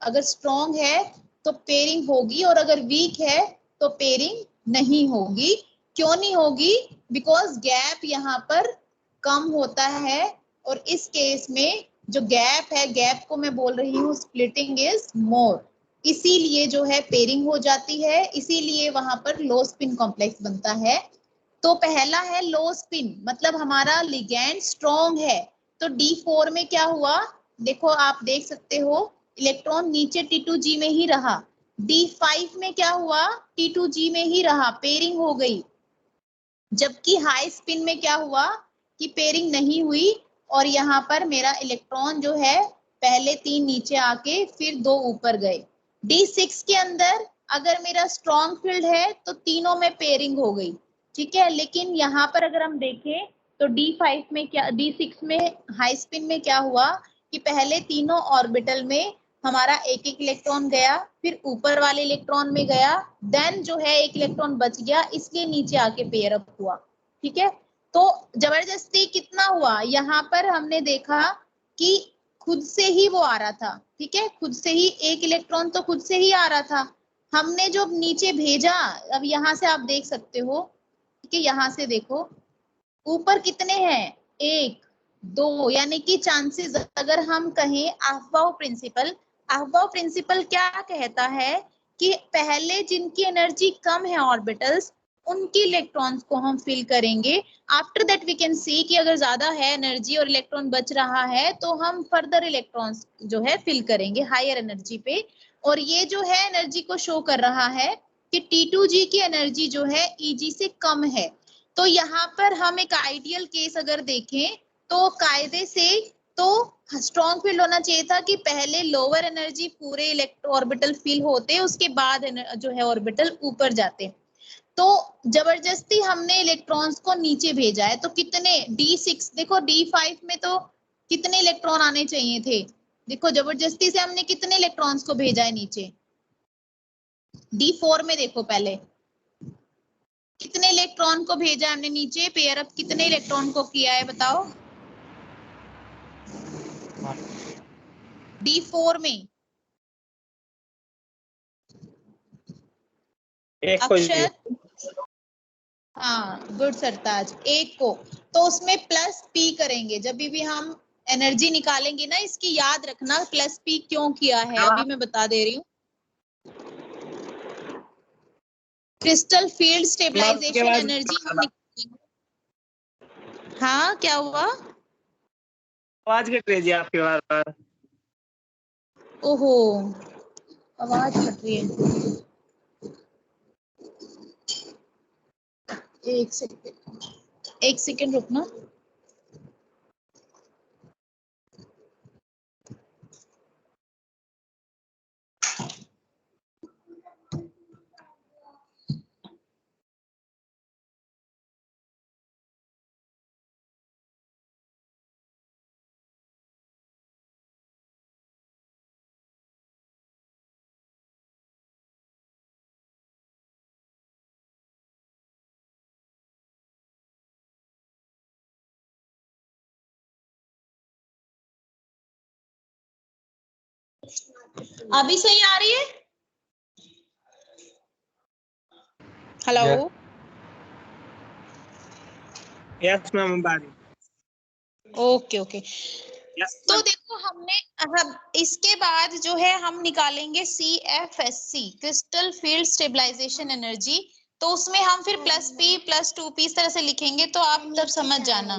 अगर स्ट्रॉन्ग है तो पेयरिंग होगी, और अगर वीक है तो पेयरिंग नहीं होगी। क्यों नहीं होगी, बिकॉज गैप यहाँ पर कम होता है, और इस केस में जो गैप है, गैप को मैं बोल रही हूँ स्प्लिटिंग इज मोर, इसीलिए जो है पेयरिंग हो जाती है, इसीलिए वहां पर लो स्पिन कॉम्प्लेक्स बनता है। तो पहला है लो स्पिन, मतलब हमारा लिगैंड स्ट्रॉन्ग है। तो D4 में क्या हुआ, देखो आप देख सकते हो इलेक्ट्रॉन नीचे T2G में ही रहा। D5 में क्या हुआ, T2G में ही रहा, पेयरिंग हो गई। जबकि हाई स्पिन में क्या हुआ कि पेयरिंग नहीं हुई, और यहाँ पर मेरा इलेक्ट्रॉन जो है पहले 3 नीचे आके फिर 2 ऊपर गए। D6 के अंदर अगर मेरा स्ट्रॉन्ग फील्ड है तो तीनों में पेयरिंग हो गई। ठीक है, लेकिन यहाँ पर अगर हम देखें तो D5 में क्या, D6 में हाई स्पिन में क्या हुआ कि पहले तीनों ऑर्बिटल में हमारा एक एक इलेक्ट्रॉन गया, फिर ऊपर वाले इलेक्ट्रॉन में गया, देन जो है एक इलेक्ट्रॉन बच गया, इसलिए नीचे आके पेयर अप हुआ। ठीक है, तो जबरदस्ती कितना हुआ, यहाँ पर हमने देखा कि खुद से ही वो आ रहा था। ठीक है, खुद से ही एक इलेक्ट्रॉन तो खुद से ही आ रहा था, हमने जो नीचे भेजा, अब यहाँ से आप देख सकते हो कि यहाँ से देखो ऊपर कितने हैं, 1 2, यानी कि चांसेस, अगर हम कहें अफबाउ प्रिंसिपल, अफबाउ प्रिंसिपल क्या कहता है कि पहले जिनकी एनर्जी कम है ऑर्बिटल्स, उनकी इलेक्ट्रॉन्स को हम फिल करेंगे। After that we can see कि अगर ज्यादा है एनर्जी और इलेक्ट्रॉन बच रहा है तो हम फर्दर इलेक्ट्रॉन्स जो है फिल करेंगे हायर एनर्जी पे। और ये जो है एनर्जी को शो कर रहा है कि T2G की एनर्जी जो है EG से कम है। तो यहाँ पर हम एक आइडियल केस अगर देखें तो कायदे से तो स्ट्रॉन्ग फील्ड होना चाहिए था कि पहले लोअर एनर्जी पूरे इलेक्ट्रो ऑर्बिटल फिल होते, उसके बाद जो है ऑर्बिटल ऊपर जाते। तो जबरदस्ती हमने इलेक्ट्रॉन्स को नीचे भेजा है, तो कितने, D6 देखो, D5 में तो कितने इलेक्ट्रॉन आने चाहिए थे, देखो जबरदस्ती से हमने कितने इलेक्ट्रॉन्स को भेजा है नीचे। D4 में देखो पहले कितने इलेक्ट्रॉन को भेजा हमने नीचे, पेयर अप कितने इलेक्ट्रॉन को किया है बताओ। D4 में एक को अक्षर, हाँ गुड सरताज, 1 को। तो उसमें प्लस P करेंगे, जब भी हम एनर्जी निकालेंगे ना, इसकी याद रखना प्लस P क्यों किया है, अभी मैं बता दे रही हूँ। क्रिस्टल फील्ड स्टेबलाइजेशन एनर्जी हम निकालेंगे। हाँ क्या हुआ? आवाज कट रही है आपकी बार बार। ओहो आवाज कट रही है, एक सेकेंड रुकना। अभी सही आ रही है? हेलो? यस मैम बारी। Okay okay. यस तो देखो हमने हम इसके बाद जो है हम निकालेंगे CFSC crystal field stabilisation energy. तो उसमें हम फिर +P +2P इस तरह से लिखेंगे, तो आप तब समझ जाना।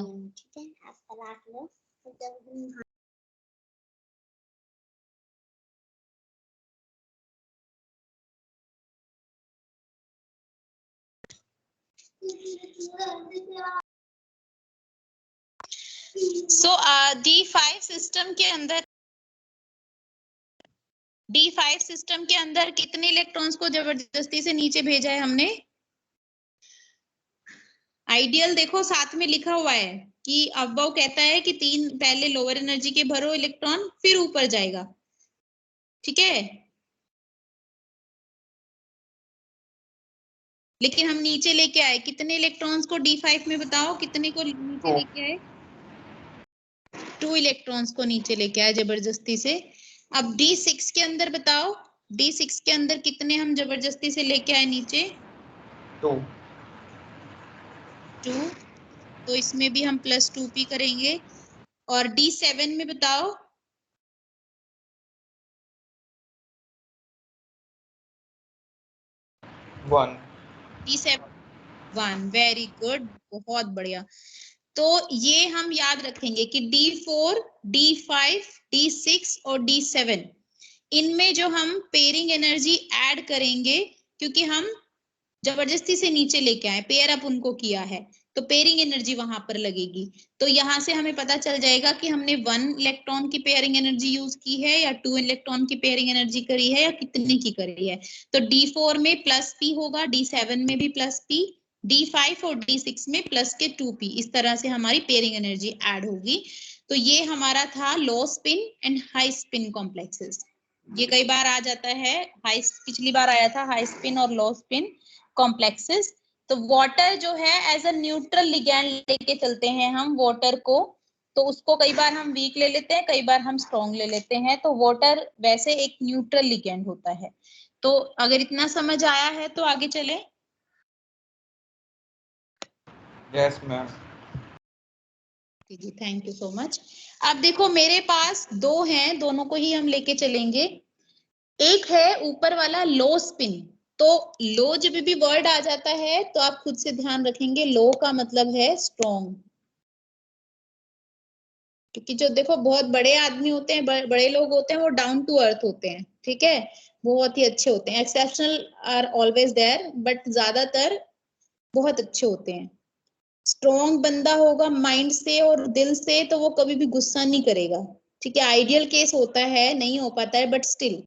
सो D5 सिस्टम के अंदर D5 सिस्टम के अंदर कितने इलेक्ट्रॉन्स को जबरदस्ती से नीचे भेजा है हमने? आइडियल देखो साथ में लिखा हुआ है कि अब वो कहता है कि 3 पहले लोअर एनर्जी के भरो इलेक्ट्रॉन फिर ऊपर जाएगा, ठीक है। लेकिन हम नीचे लेके आए कितने इलेक्ट्रॉन्स को D5 में, बताओ कितने को नीचे लेके आए? 2 इलेक्ट्रॉन्स को नीचे लेके आए जबरदस्ती से। अब D6 के अंदर बताओ, D6 के अंदर कितने हम जबरदस्ती से लेके आए नीचे? 2। तो इसमें भी हम +2P करेंगे। और D7 में बताओ? 1। D7 1, वेरी गुड, बहुत बढ़िया। तो ये हम याद रखेंगे कि D4, D5, D6 और D7 इनमें जो हम पेयरिंग एनर्जी ऐड करेंगे, क्योंकि हम जबरदस्ती से नीचे लेके आए, पेयर अप उनको किया है, तो पेयरिंग एनर्जी वहां पर लगेगी। तो यहाँ से हमें पता चल जाएगा कि हमने 1 इलेक्ट्रॉन की पेयरिंग एनर्जी यूज की है या 2 इलेक्ट्रॉन की पेयरिंग एनर्जी करी है या कितने की करी है। तो D4 में +P होगा, D7 में भी +P, D5 और D6 में +2P, इस तरह से हमारी पेयरिंग एनर्जी ऐड होगी। तो ये हमारा था लो spin and high spin complexes. ये कई बार आ जाता है, पिछली बार आया था हाई स्पिन और लो स्पिन कॉम्प्लेक्सेस। तो वाटर जो है एज अ न्यूट्रल लिगैंड लेके चलते हैं हम वाटर को, तो उसको कई बार हम वीक ले लेते हैं, कई बार हम स्ट्रॉन्ग ले लेते हैं। तो वाटर वैसे एक न्यूट्रल लिगैंड होता है। तो अगर इतना समझ आया है तो आगे चले। Yes ma'am. जी थैंक यू सो मच। अब देखो मेरे पास 2 हैं, दोनों को ही हम लेके चलेंगे। एक है ऊपर वाला लो स्पिन। तो लो जब भी वर्ड आ जाता है तो आप खुद से ध्यान रखेंगे, लो का मतलब है स्ट्रॉन्ग। क्योंकि जो देखो बहुत बड़े आदमी होते हैं, बड़े लोग होते हैं, वो डाउन टू अर्थ होते हैं, ठीक है, बहुत ही अच्छे होते हैं। Exceptional are always there, but ज्यादातर बहुत अच्छे होते हैं। स्ट्रॉन्ग बंदा होगा माइंड से और दिल से, तो वो कभी भी गुस्सा नहीं करेगा, ठीक है। आइडियल केस होता है, नहीं हो पाता है, बट स्टिल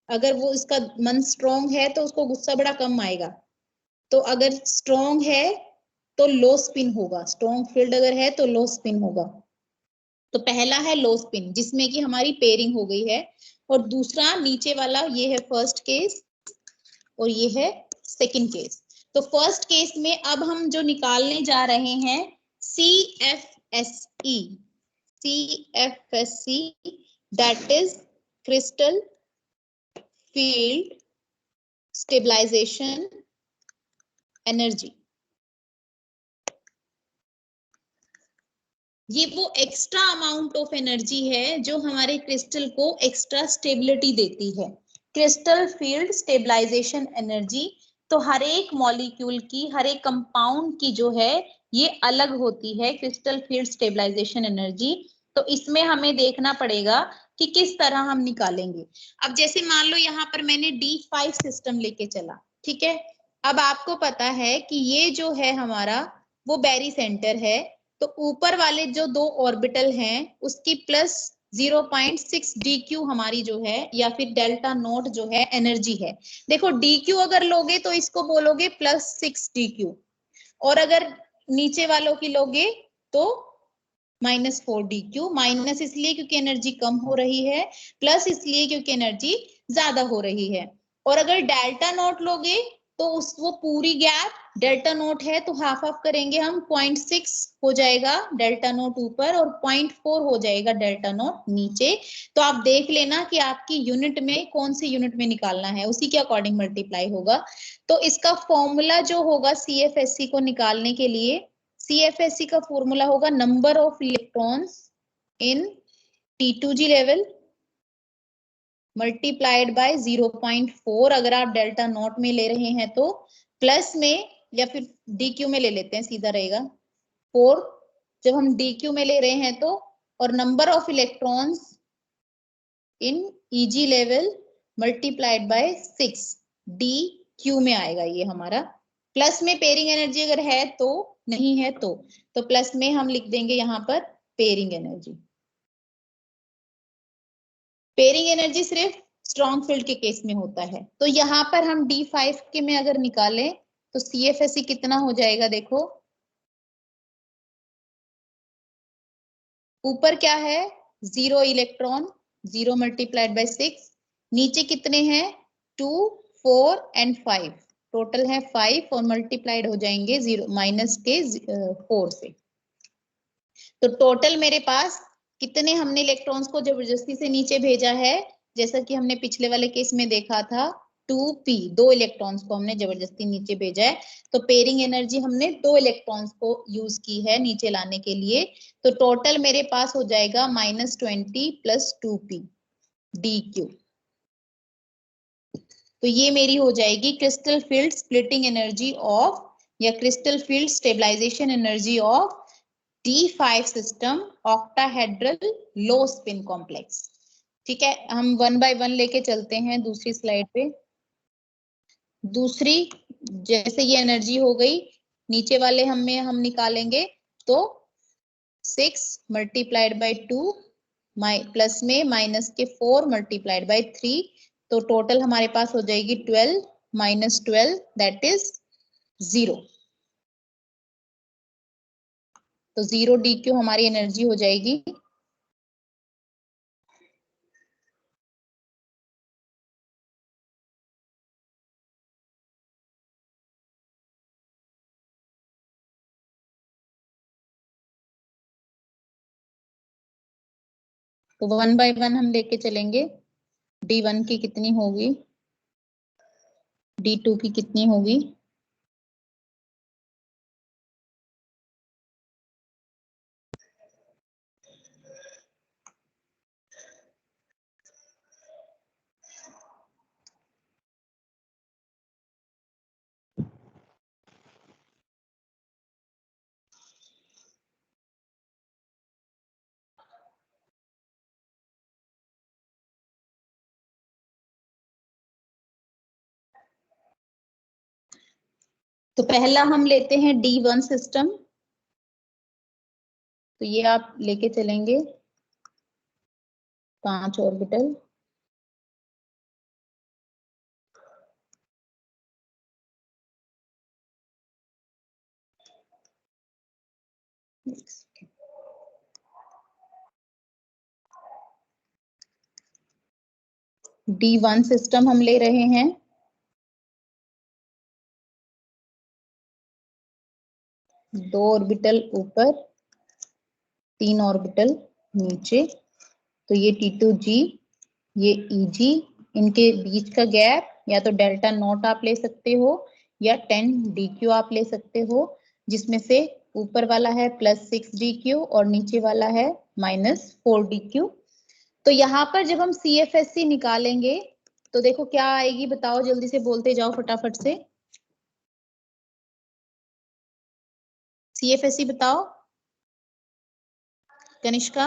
अगर वो इसका मन स्ट्रॉन्ग है तो उसको गुस्सा बड़ा कम आएगा। तो अगर स्ट्रॉन्ग है तो लो स्पिन होगा, स्ट्रॉन्ग फील्ड अगर है तो लो स्पिन होगा। तो पहला है लो स्पिन जिसमें कि हमारी पेयरिंग हो गई है, और दूसरा नीचे वाला ये है फर्स्ट केस और ये है सेकंड केस। तो फर्स्ट केस में अब हम जो निकालने जा रहे हैं CFSE, CFSE that is crystal field stabilisation energy. ये वो एक्स्ट्रा अमाउंट ऑफ एनर्जी है जो हमारे क्रिस्टल को एक्स्ट्रा स्टेबिलिटी देती है। क्रिस्टल फील्ड स्टेबलाइजेशन एनर्जी तो हर एक मॉलिक्यूल की, हर एक कंपाउंड की जो है ये अलग होती है क्रिस्टल फील्ड स्टेबलाइजेशन एनर्जी। तो इसमें हमें देखना पड़ेगा कि किस तरह हम निकालेंगे। अब जैसे मान लो यहाँ पर मैंने D5 सिस्टम लेके चला, ठीक है। अब आपको पता है कि ये जो है हमारा वो बैरी सेंटर है, तो ऊपर वाले जो दो ऑर्बिटल हैं उसकी प्लस 0.6 DQ हमारी जो है, या फिर डेल्टा नोट जो है एनर्जी है। देखो DQ अगर लोगे तो इसको बोलोगे +6 DQ, और अगर नीचे वालों की लोगे तो -4 DQ। माइनस इसलिए क्योंकि एनर्जी कम हो रही है, प्लस इसलिए क्योंकि एनर्जी ज्यादा हो रही है। और अगर डेल्टा नोट लोगे तो उस वो पूरी गैप डेल्टा नोट है तो हाफ हाफ करेंगे हम, 0.6 हो जाएगा डेल्टा नोट ऊपर और 0.4 हो जाएगा डेल्टा नोट नीचे। तो आप देख लेना कि आपकी यूनिट में कौन सी यूनिट में निकालना है, उसी के अकॉर्डिंग मल्टीप्लाई होगा। तो इसका फॉर्मूला जो होगा CFSE को निकालने के लिए, CFSE का फॉर्मूला होगा number of electrons in T2G level multiplied by 0.4। अगर आप डेल्टा नोट में ले रहे हैं तो प्लस में, या फिर DQ में ले लेते हैं, सीधा रहेगा 4 जब हम DQ में ले रहे हैं तो, और number of electrons in EG level multiplied by 6 DQ में आएगा ये हमारा। प्लस में पेयरिंग एनर्जी अगर है तो, नहीं है तो प्लस में हम लिख देंगे यहाँ पर पेयरिंग एनर्जी। पेयरिंग एनर्जी सिर्फ स्ट्रॉन्ग फील्ड के केस में होता है। तो यहाँ पर हम D5 के में अगर निकालें तो CFSE कितना हो जाएगा, देखो ऊपर क्या है 0 इलेक्ट्रॉन, 0 मल्टीप्लाइड बाय 6, नीचे कितने हैं 2 4 एंड 5, टोटल है 5 और मल्टीप्लाइड हो जाएंगे 0 माइनस के 4 से। तो टोटल मेरे पास कितने हमने इलेक्ट्रॉन्स को जबरदस्ती से नीचे भेजा है, जैसा कि हमने पिछले वाले केस में देखा था 2p, 2 इलेक्ट्रॉन्स को हमने जबरदस्ती नीचे भेजा है। तो पेयरिंग एनर्जी हमने 2 इलेक्ट्रॉन्स को यूज की है नीचे लाने के लिए। तो टोटल मेरे पास हो जाएगा -20 + 2p DQ। तो ये मेरी हो जाएगी crystal field splitting energy of, या crystal field stabilisation energy of D5 system octahedral low spin complex. ठीक है, हम 1 बाय 1 लेके चलते हैं दूसरी स्लाइड पे। दूसरी, जैसे ये एनर्जी हो गई, नीचे वाले हम निकालेंगे तो 6 मल्टीप्लाइड बाय 2 प्लस में माइनस के 4 मल्टीप्लाइड बाय 3, तो टोटल हमारे पास हो जाएगी 12 - 12 दैट इज 0। तो 0 DQ हमारी एनर्जी हो जाएगी। तो 1 बाय 1 हम लेके चलेंगे। D1 की कितनी होगी, D2 की कितनी होगी, तो पहला हम लेते हैं D1 सिस्टम। तो ये आप लेके चलेंगे 5 ऑर्बिटल, D1 सिस्टम हम ले रहे हैं। दो ऑर्बिटल ऊपर, 3 ऑर्बिटल नीचे। तो ये T2G, ये EG, इनके बीच का गैप या तो डेल्टा नॉट आप ले सकते हो या 10 DQ आप ले सकते हो, जिसमें से ऊपर वाला है +6 DQ और नीचे वाला है -4 DQ। तो यहाँ पर जब हम CFSE निकालेंगे तो देखो क्या आएगी, बताओ जल्दी से बोलते जाओ फटाफट से। CFSE बताओ कनिष्का।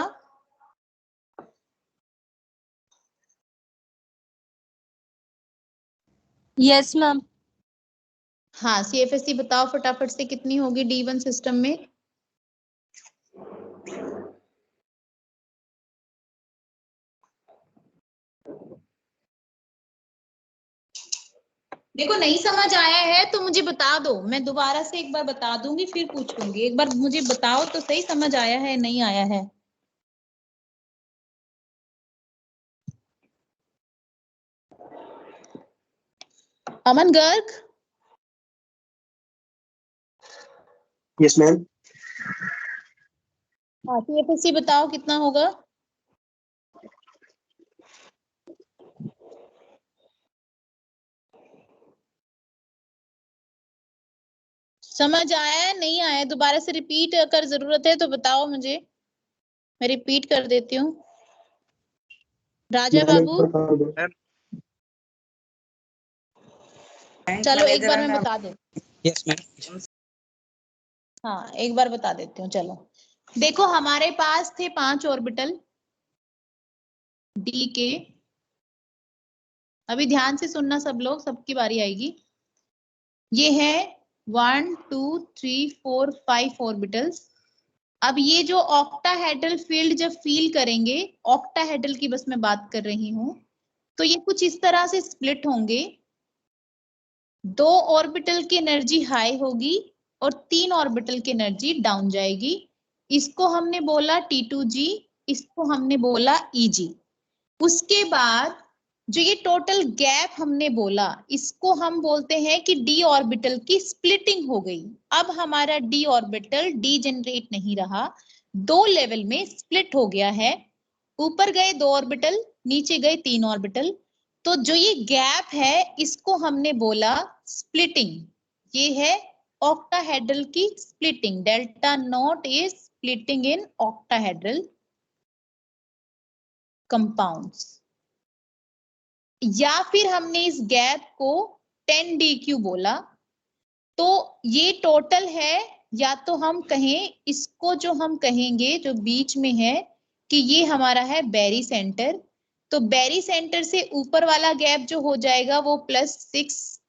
Yes ma'am. हाँ CFSE बताओ फटाफट से कितनी होगी D1 सिस्टम में। देखो नहीं समझ आया है तो मुझे बता दो, मैं दोबारा से एक बार बता दूंगी फिर पूछूंगी। एक बार मुझे बताओ तो सही, समझ आया है नहीं आया है। अमन गर्ग। Yes ma'am. हाँ CFSE बताओ कितना होगा। समझ आया है नहीं आया, दोबारा से रिपीट अगर जरूरत है तो बताओ मुझे, मैं रिपीट कर देती हूँ। राजा बाबू चलो एक बार मैं बता दे। Yes ma'am. हाँ एक बार बता देती हूँ। चलो देखो हमारे पास थे 5 ऑर्बिटल डी के। अभी ध्यान से सुनना सब लोग, सबकी बारी आएगी। ये है 1 2 3 4 5 ऑर्बिटल्स। अब ये जो ऑक्टाहेड्रल फील्ड जब फील करेंगे, ऑक्टाहेड्रल की बस मैं बात कर रही हूं, तो ये कुछ इस तरह से स्प्लिट होंगे। 2 ऑर्बिटल की एनर्जी हाई होगी और 3 ऑर्बिटल की एनर्जी डाउन जाएगी। इसको हमने बोला T2G, इसको हमने बोला EG। उसके बाद जो ये टोटल गैप हमने बोला, इसको हम बोलते हैं कि डी ऑर्बिटल की स्प्लिटिंग हो गई। अब हमारा डी ऑर्बिटल डीजेनरेट नहीं रहा, 2 लेवल में स्प्लिट हो गया है। ऊपर गए 2 ऑर्बिटल, नीचे गए 3 ऑर्बिटल। तो जो ये गैप है इसको हमने बोला स्प्लिटिंग। ये है ऑक्टाहेड्रल की splitting. Delta not is splitting in octahedral compounds. या फिर हमने इस गैप को 10dq बोला। तो ये टोटल है, या तो हम कहें इसको, जो हम कहेंगे जो बीच में है कि ये हमारा है बेरी सेंटर। तो बेरी सेंटर से ऊपर वाला गैप जो हो जाएगा वो +6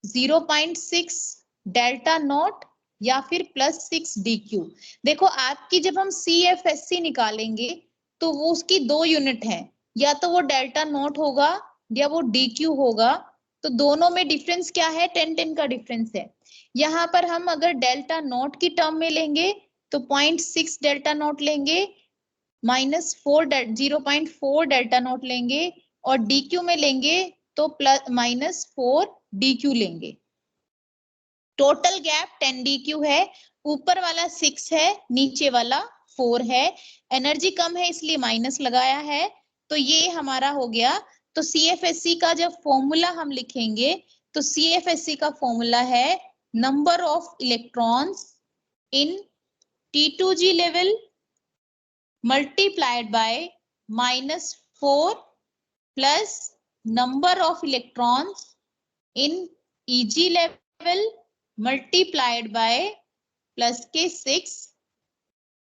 0.6 डेल्टा नॉट या फिर +6dq। देखो आपकी जब हम CFSE निकालेंगे तो वो उसकी 2 यूनिट है, या तो वो डेल्टा नॉट होगा या वो DQ होगा। तो दोनों में डिफरेंस क्या है, 10-10 का डिफरेंस है। यहाँ पर हम अगर डेल्टा नॉट की टर्म में लेंगे तो 0.6 डेल्टा नॉट लेंगे, -0.4 डेल्टा नॉट लेंगे, और DQ में लेंगे तो -4 DQ लेंगे। टोटल गैप 10dq है, ऊपर वाला 6 है, नीचे वाला 4 है। एनर्जी कम है इसलिए माइनस लगाया है। तो ये हमारा हो गया। तो CFSE का जब फॉर्मूला हम लिखेंगे तो CFSE का फॉर्मूला है number of electrons in T2G level multiplied by -4 plus number of electrons in EG level multiplied by +6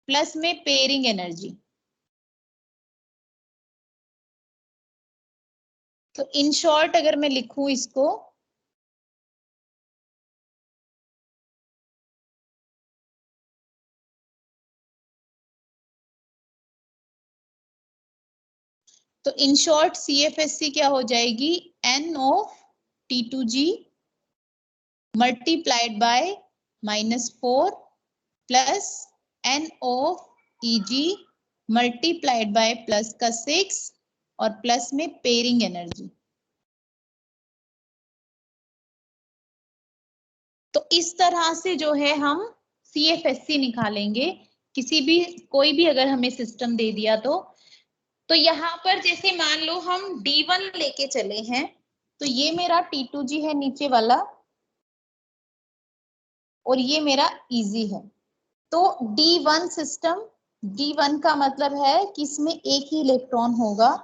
plus में पेयरिंग एनर्जी। तो इन शॉर्ट अगर मैं लिखूं इसको, तो इन शॉर्ट CFSE क्या हो जाएगी, N of T2G multiplied by -4 plus N of EG multiplied by +6 और प्लस में पेयरिंग एनर्जी। तो इस तरह से जो है हम CFSE निकालेंगे। किसी भी, कोई भी अगर हमें सिस्टम दे दिया तो यहाँ पर जैसे मान लो हम D1 लेके चले हैं, तो ये मेरा T2G है नीचे वाला और ये मेरा EG है। तो D1 सिस्टम, D1 का मतलब है कि इसमें एक ही इलेक्ट्रॉन होगा,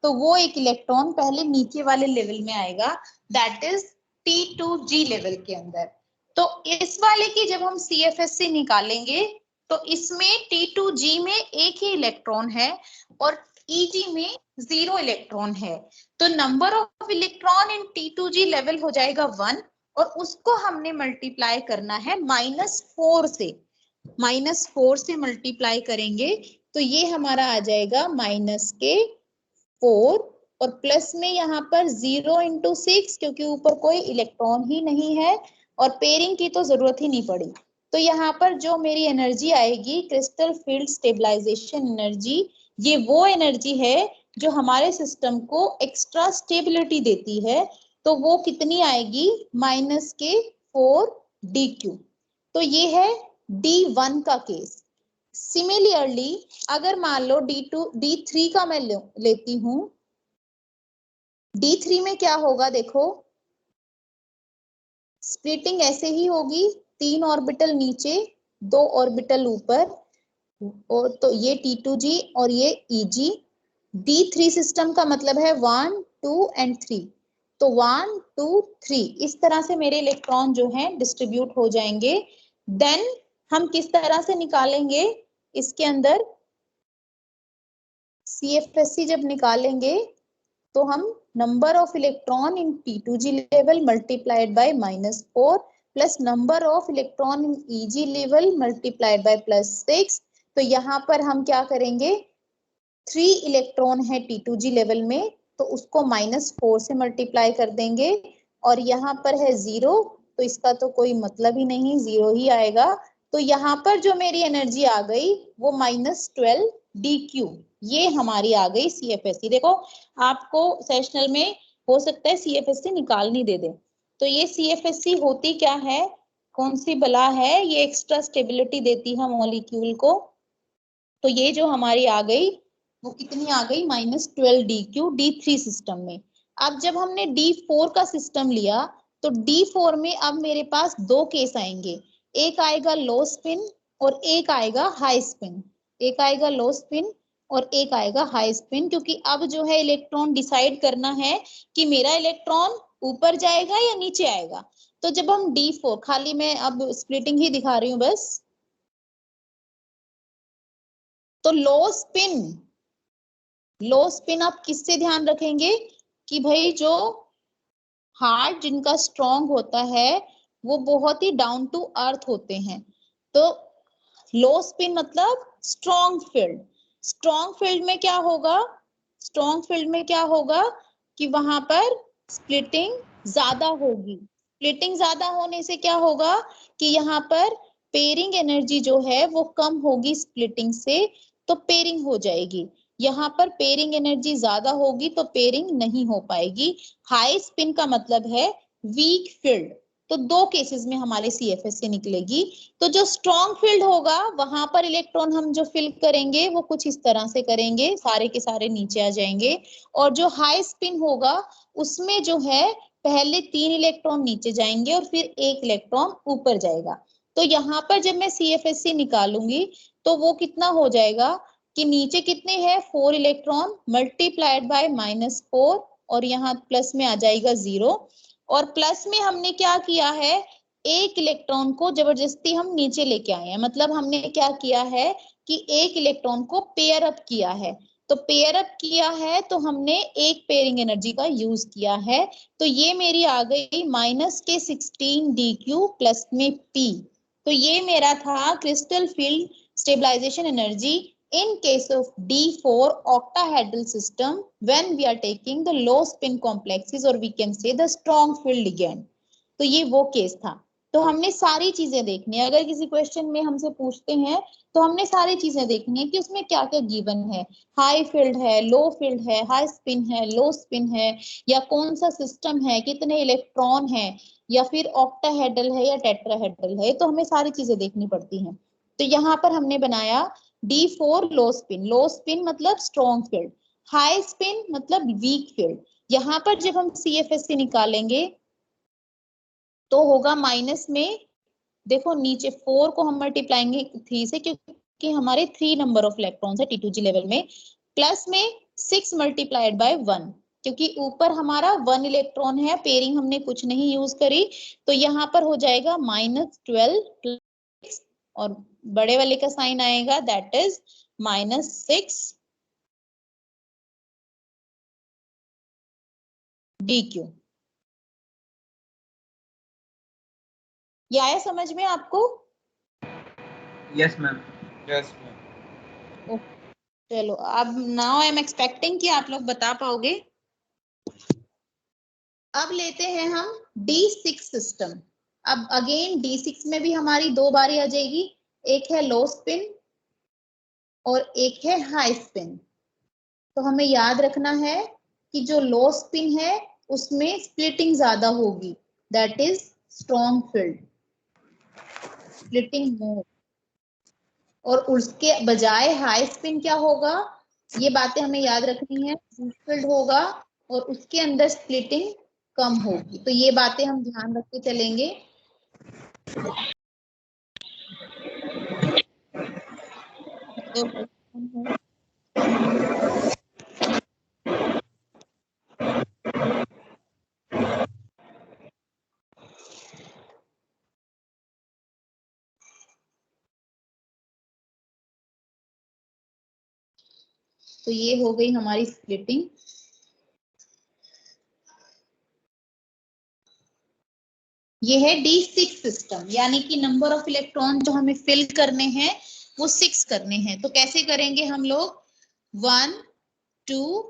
तो वो एक इलेक्ट्रॉन पहले नीचे वाले लेवल में आएगा, दैट इज T2G लेवल के अंदर। तो इस वाले की जब हम CFSC निकालेंगे तो इसमें T2G में एक ही इलेक्ट्रॉन है और EG में 0 इलेक्ट्रॉन है, तो number of electron in T2G level हो जाएगा 1 और उसको हमने मल्टीप्लाई करना है -4 से। -4 से मल्टीप्लाई करेंगे तो ये हमारा आ जाएगा -4 और प्लस में यहाँ पर 0 × 6 क्योंकि ऊपर कोई इलेक्ट्रॉन ही नहीं है और पेयरिंग की तो जरूरत ही नहीं पड़ी। तो यहाँ पर जो मेरी एनर्जी आएगी क्रिस्टल फील्ड स्टेबलाइजेशन एनर्जी, ये वो एनर्जी है जो हमारे सिस्टम को एक्स्ट्रा स्टेबिलिटी देती है। तो वो कितनी आएगी -4 dQ। तो ये है D1 का केस। सिमिलरली अगर मान लो D3 का मैं लेती हूं, D3 में क्या होगा देखो, स्प्लिटिंग ऐसे ही होगी, 3 ऑर्बिटल नीचे 2 ऑर्बिटल ऊपर, और तो ये T2G और ये EG। D3 सिस्टम का मतलब है 1 2 एंड 3, तो 1 2 3 इस तरह से मेरे इलेक्ट्रॉन जो हैं डिस्ट्रीब्यूट हो जाएंगे। देन हम किस तरह से निकालेंगे, इसके अंदर CFSC जब निकालेंगे तो हम number of electron in T2G level multiplied by -4 plus number of electron in EG level multiplied by +6। तो यहाँ पर हम क्या करेंगे, 3 इलेक्ट्रॉन है T2G लेवल में तो उसको -4 से मल्टीप्लाई कर देंगे और यहाँ पर है 0 तो इसका तो कोई मतलब ही नहीं, 0 ही आएगा। तो यहाँ पर जो मेरी एनर्जी आ गई वो -12 dQ, ये हमारी आ गई CFSC। देखो आपको सेशनल में हो सकता है CFSC निकालनी दे दे, तो ये CFSC होती क्या है, कौन सी बला है, ये एक्स्ट्रा स्टेबिलिटी देती है मॉलिक्यूल को। तो ये जो हमारी आ गई वो कितनी आ गई -12 dQ D3 सिस्टम में। अब जब हमने D4 का सिस्टम लिया तो D4 में अब मेरे पास 2 केस आएंगे, एक आएगा लो स्पिन और एक आएगा हाई स्पिन। एक आएगा लो स्पिन और एक आएगा हाई स्पिन, क्योंकि अब जो है इलेक्ट्रॉन डिसाइड करना है कि मेरा इलेक्ट्रॉन ऊपर जाएगा या नीचे आएगा। तो जब हम D4, खाली मैं अब स्प्लिटिंग ही दिखा रही हूँ बस, तो लो स्पिन आप किससे ध्यान रखेंगे कि भाई जो हार्ट जिनका स्ट्रॉन्ग होता है वो बहुत ही डाउन टू अर्थ होते हैं। तो लो स्पिन मतलब स्ट्रॉन्ग फील्ड। स्ट्रॉन्ग फील्ड में क्या होगा, स्ट्रॉन्ग फील्ड में क्या होगा कि वहां पर स्प्लिटिंग ज्यादा होगी। स्प्लिटिंग ज्यादा होने से क्या होगा कि यहाँ पर पेयरिंग एनर्जी जो है वो कम होगी स्प्लिटिंग से, तो पेयरिंग हो जाएगी। यहाँ पर पेयरिंग एनर्जी ज्यादा होगी तो पेयरिंग नहीं हो पाएगी। हाई स्पिन का मतलब है वीक फील्ड। तो 2 केसेस में हमारे CFSC निकलेगी। तो जो स्ट्रॉन्ग फील्ड होगा वहां पर इलेक्ट्रॉन हम जो फिल करेंगे वो कुछ इस तरह से करेंगे, सारे के सारे नीचे आ जाएंगे। और जो हाई स्पिन होगा उसमें जो है पहले 3 इलेक्ट्रॉन नीचे जाएंगे और फिर 1 इलेक्ट्रॉन ऊपर जाएगा। तो यहाँ पर जब मैं CFSC निकालूंगी तो वो कितना हो जाएगा कि नीचे कितने हैं 4 इलेक्ट्रॉन मल्टीप्लाइड बाय -4 और यहाँ प्लस में आ जाएगा 0। और प्लस में हमने क्या किया है, 1 इलेक्ट्रॉन को जबरदस्ती हम नीचे लेके आए हैं। मतलब हमने क्या किया है कि 1 इलेक्ट्रॉन को पेयर अप किया है। तो पेयर अप किया है तो हमने एक पेयरिंग एनर्जी का यूज किया है। तो ये मेरी आ गई -16 dQ प्लस में P। तो ये मेरा था crystal field stabilisation energy in case of D4 octahedral system when we are taking the low spin complexes or we can say the strong field ligand। तो ये वो केस था। तो हमने सारी चीजें देखनी है, अगर किसी क्वेश्चन में हमसे पूछते हैं तो हमने सारी चीजें देखनी है कि उसमें क्या क्या गिवन है, हाई फील्ड है, लो फील्ड है, हाई स्पिन है, लो स्पिन है, या कौन सा सिस्टम है, कितने इलेक्ट्रॉन है, या फिर ऑक्टाहेड्रल है या टेट्राहेड्रल है। तो हमें सारी चीजें देखनी पड़ती हैं। तो यहाँ पर हमने बनाया D4 लो स्पिन। लो स्पिन मतलब स्ट्रॉन्ग फील्ड, हाई स्पिन मतलब वीक फील्ड। यहाँ पर जब हम CFSC निकालेंगे तो होगा माइनस में, देखो नीचे 4 को हम मल्टीप्लाएंगे 3 से क्योंकि हमारे 3 नंबर ऑफ इलेक्ट्रॉन्स है T2G लेवल में, प्लस में 6 मल्टीप्लाइड बाय 1। क्योंकि ऊपर हमारा 1 इलेक्ट्रॉन है, पेयरिंग हमने कुछ नहीं यूज करी, तो यहाँ पर हो जाएगा -12 और बड़े वाले का साइन आएगा दैट इज -6 DQ। ये आया समझ में आपको? Yes ma'am. Yes ma'am. चलो अब नाउ आई एम एक्सपेक्टिंग कि आप लोग बता पाओगे। अब लेते हैं हम D6 सिस्टम। अब अगेन D6 में भी हमारी दो बारी आ जाएगी, एक है लो स्पिन और एक है हाई स्पिन। तो हमें याद रखना है कि जो लो स्पिन है उसमें स्प्लिटिंग ज्यादा होगी, that is strong field, splitting more. और उसके बजाय हाई स्पिन क्या होगा, ये बातें हमें याद रखनी है, फील्ड होगा और उसके अंदर स्प्लिटिंग कम होगी। तो ये बातें हम ध्यान रख के चलेंगे। तो ये हो गई हमारी स्प्लिटिंग। ये है D6 सिस्टम, यानी कि नंबर ऑफ इलेक्ट्रॉन जो हमें फिल करने हैं वो 6 करने हैं। तो कैसे करेंगे हम लोग, 1 2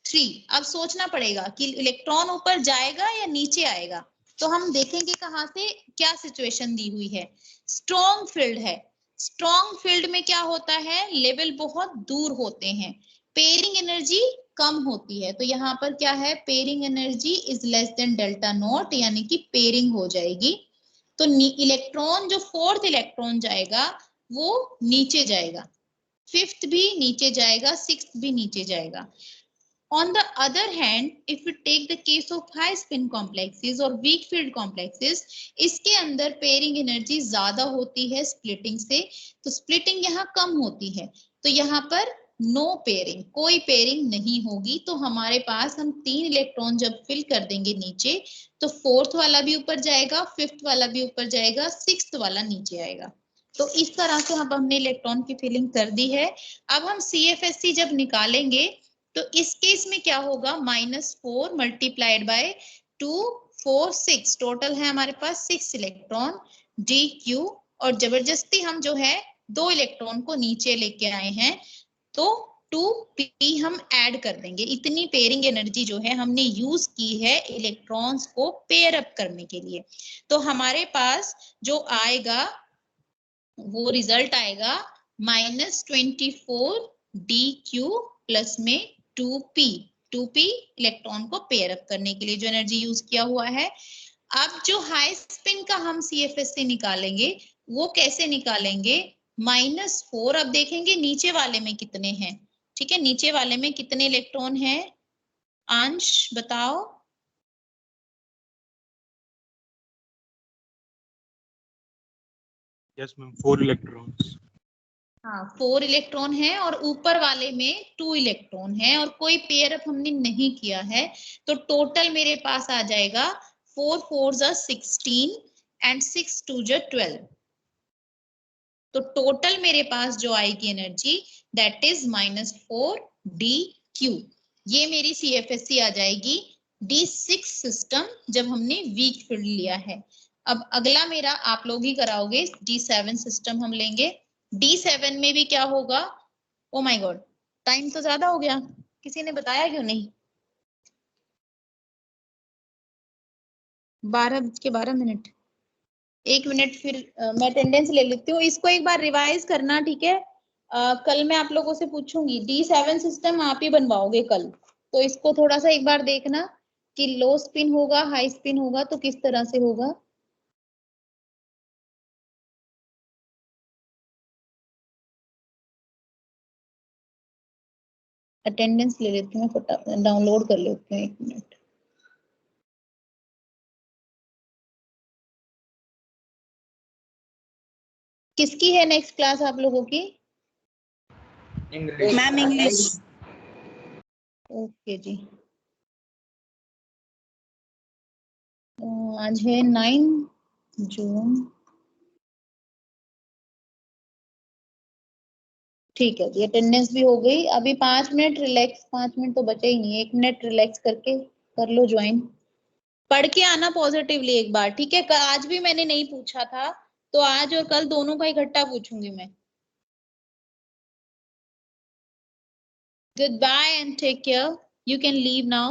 3। अब सोचना पड़ेगा कि इलेक्ट्रॉन ऊपर जाएगा या नीचे आएगा। तो हम देखेंगे कहाँ से क्या सिचुएशन दी हुई है। स्ट्रॉन्ग फील्ड है, स्ट्रॉन्ग फील्ड में क्या होता है, लेवल बहुत दूर होते हैं, पेयरिंग एनर्जी कम होती है। तो यहाँ पर क्या है, pairing energy is less than delta not, यानी कि पेयरिंग हो जाएगी। तो इलेक्ट्रॉन जो फोर्थ इलेक्ट्रॉन जाएगा वो नीचे जाएगा, फिफ्थ भी नीचे जाएगा, सिक्स्थ भी नीचे जाएगा। On the other hand, if we take the case of high spin complexes और weak field complexes, इसके अंदर पेयरिंग एनर्जी ज्यादा होती है स्प्लिटिंग से, तो स्प्लिटिंग यहाँ कम होती है। तो यहाँ पर नो पेयरिंग, कोई पेयरिंग नहीं होगी। तो हमारे पास हम 3 इलेक्ट्रॉन जब फिल कर देंगे नीचे, तो फोर्थ वाला भी ऊपर जाएगा, फिफ्थ वाला भी ऊपर जाएगा, सिक्स्थ वाला नीचे आएगा। तो इस तरह से अब हमने इलेक्ट्रॉन की फिलिंग कर दी है। अब हम CFSC जब निकालेंगे तो इस केस में क्या होगा, -4 मल्टीप्लाइड बाय 2 4 6, टोटल है हमारे पास 6 इलेक्ट्रॉन DQ। और जबरदस्ती हम जो है 2 इलेक्ट्रॉन को नीचे लेके आए हैं, तो 2p हम ऐड कर देंगे। इतनी पेयरिंग एनर्जी जो है हमने यूज की है इलेक्ट्रॉन्स को पेयर अप करने के लिए। तो हमारे पास जो आएगा वो रिजल्ट आएगा -24 DQ प्लस में 2p इलेक्ट्रॉन को पेयर अप करने के लिए जो एनर्जी यूज किया हुआ है। अब जो हाई स्पिन का हम CFSC निकालेंगे वो कैसे निकालेंगे, -4। अब देखेंगे नीचे वाले में कितने हैं, ठीक है, नीचे वाले में कितने इलेक्ट्रॉन हैं, अंश बताओ। Yes ma'am, 4 electrons. हाँ 4 इलेक्ट्रॉन है और ऊपर वाले में 2 इलेक्ट्रॉन है और कोई पेयर अप हमने नहीं किया है। तो टोटल मेरे पास आ जाएगा 4 4 16 एंड 6 2 12। तो टोटल मेरे पास जो आएगी एनर्जी दैट इज -4 DQ। ये मेरी CFSC आ जाएगी D6 सिस्टम जब हमने वीक फील्ड लिया है। अब अगला मेरा आप लोग ही कराओगे, D7 सिस्टम हम लेंगे। D7 में भी क्या होगा, ओ माय गॉड टाइम तो ज्यादा हो गया, किसी ने बताया क्यों नहीं, 12:12। 1 मिनट फिर मैं अटेंडेंस ले लेती हूँ। इसको एक बार रिवाइज करना, ठीक है। कल मैं आप लोगों से पूछूंगी, D7 सिस्टम आप ही बनवाओगे कल, तो इसको थोड़ा सा एक बार देखना कि लो स्पिन होगा हाई स्पिन होगा तो किस तरह से होगा। अटेंडेंस ले लेती हूँ, डाउनलोड कर लेती हूँ, 1 मिनट। किसकी है नेक्स्ट क्लास आप लोगों की? English ma'am English. ओके जी। आज है 9 जून। ठीक है, अटेंडेंस भी हो गई। अभी 5 मिनट रिलैक्स, 5 मिनट तो बचे ही नहीं, 1 मिनट रिलैक्स करके कर लो ज्वाइन। पढ़ के आना पॉजिटिवली एक बार, ठीक है। आज भी मैंने नहीं पूछा था, तो आज और कल दोनों का इकट्ठा पूछूंगी मैं। Goodbye and take care. You can leave now.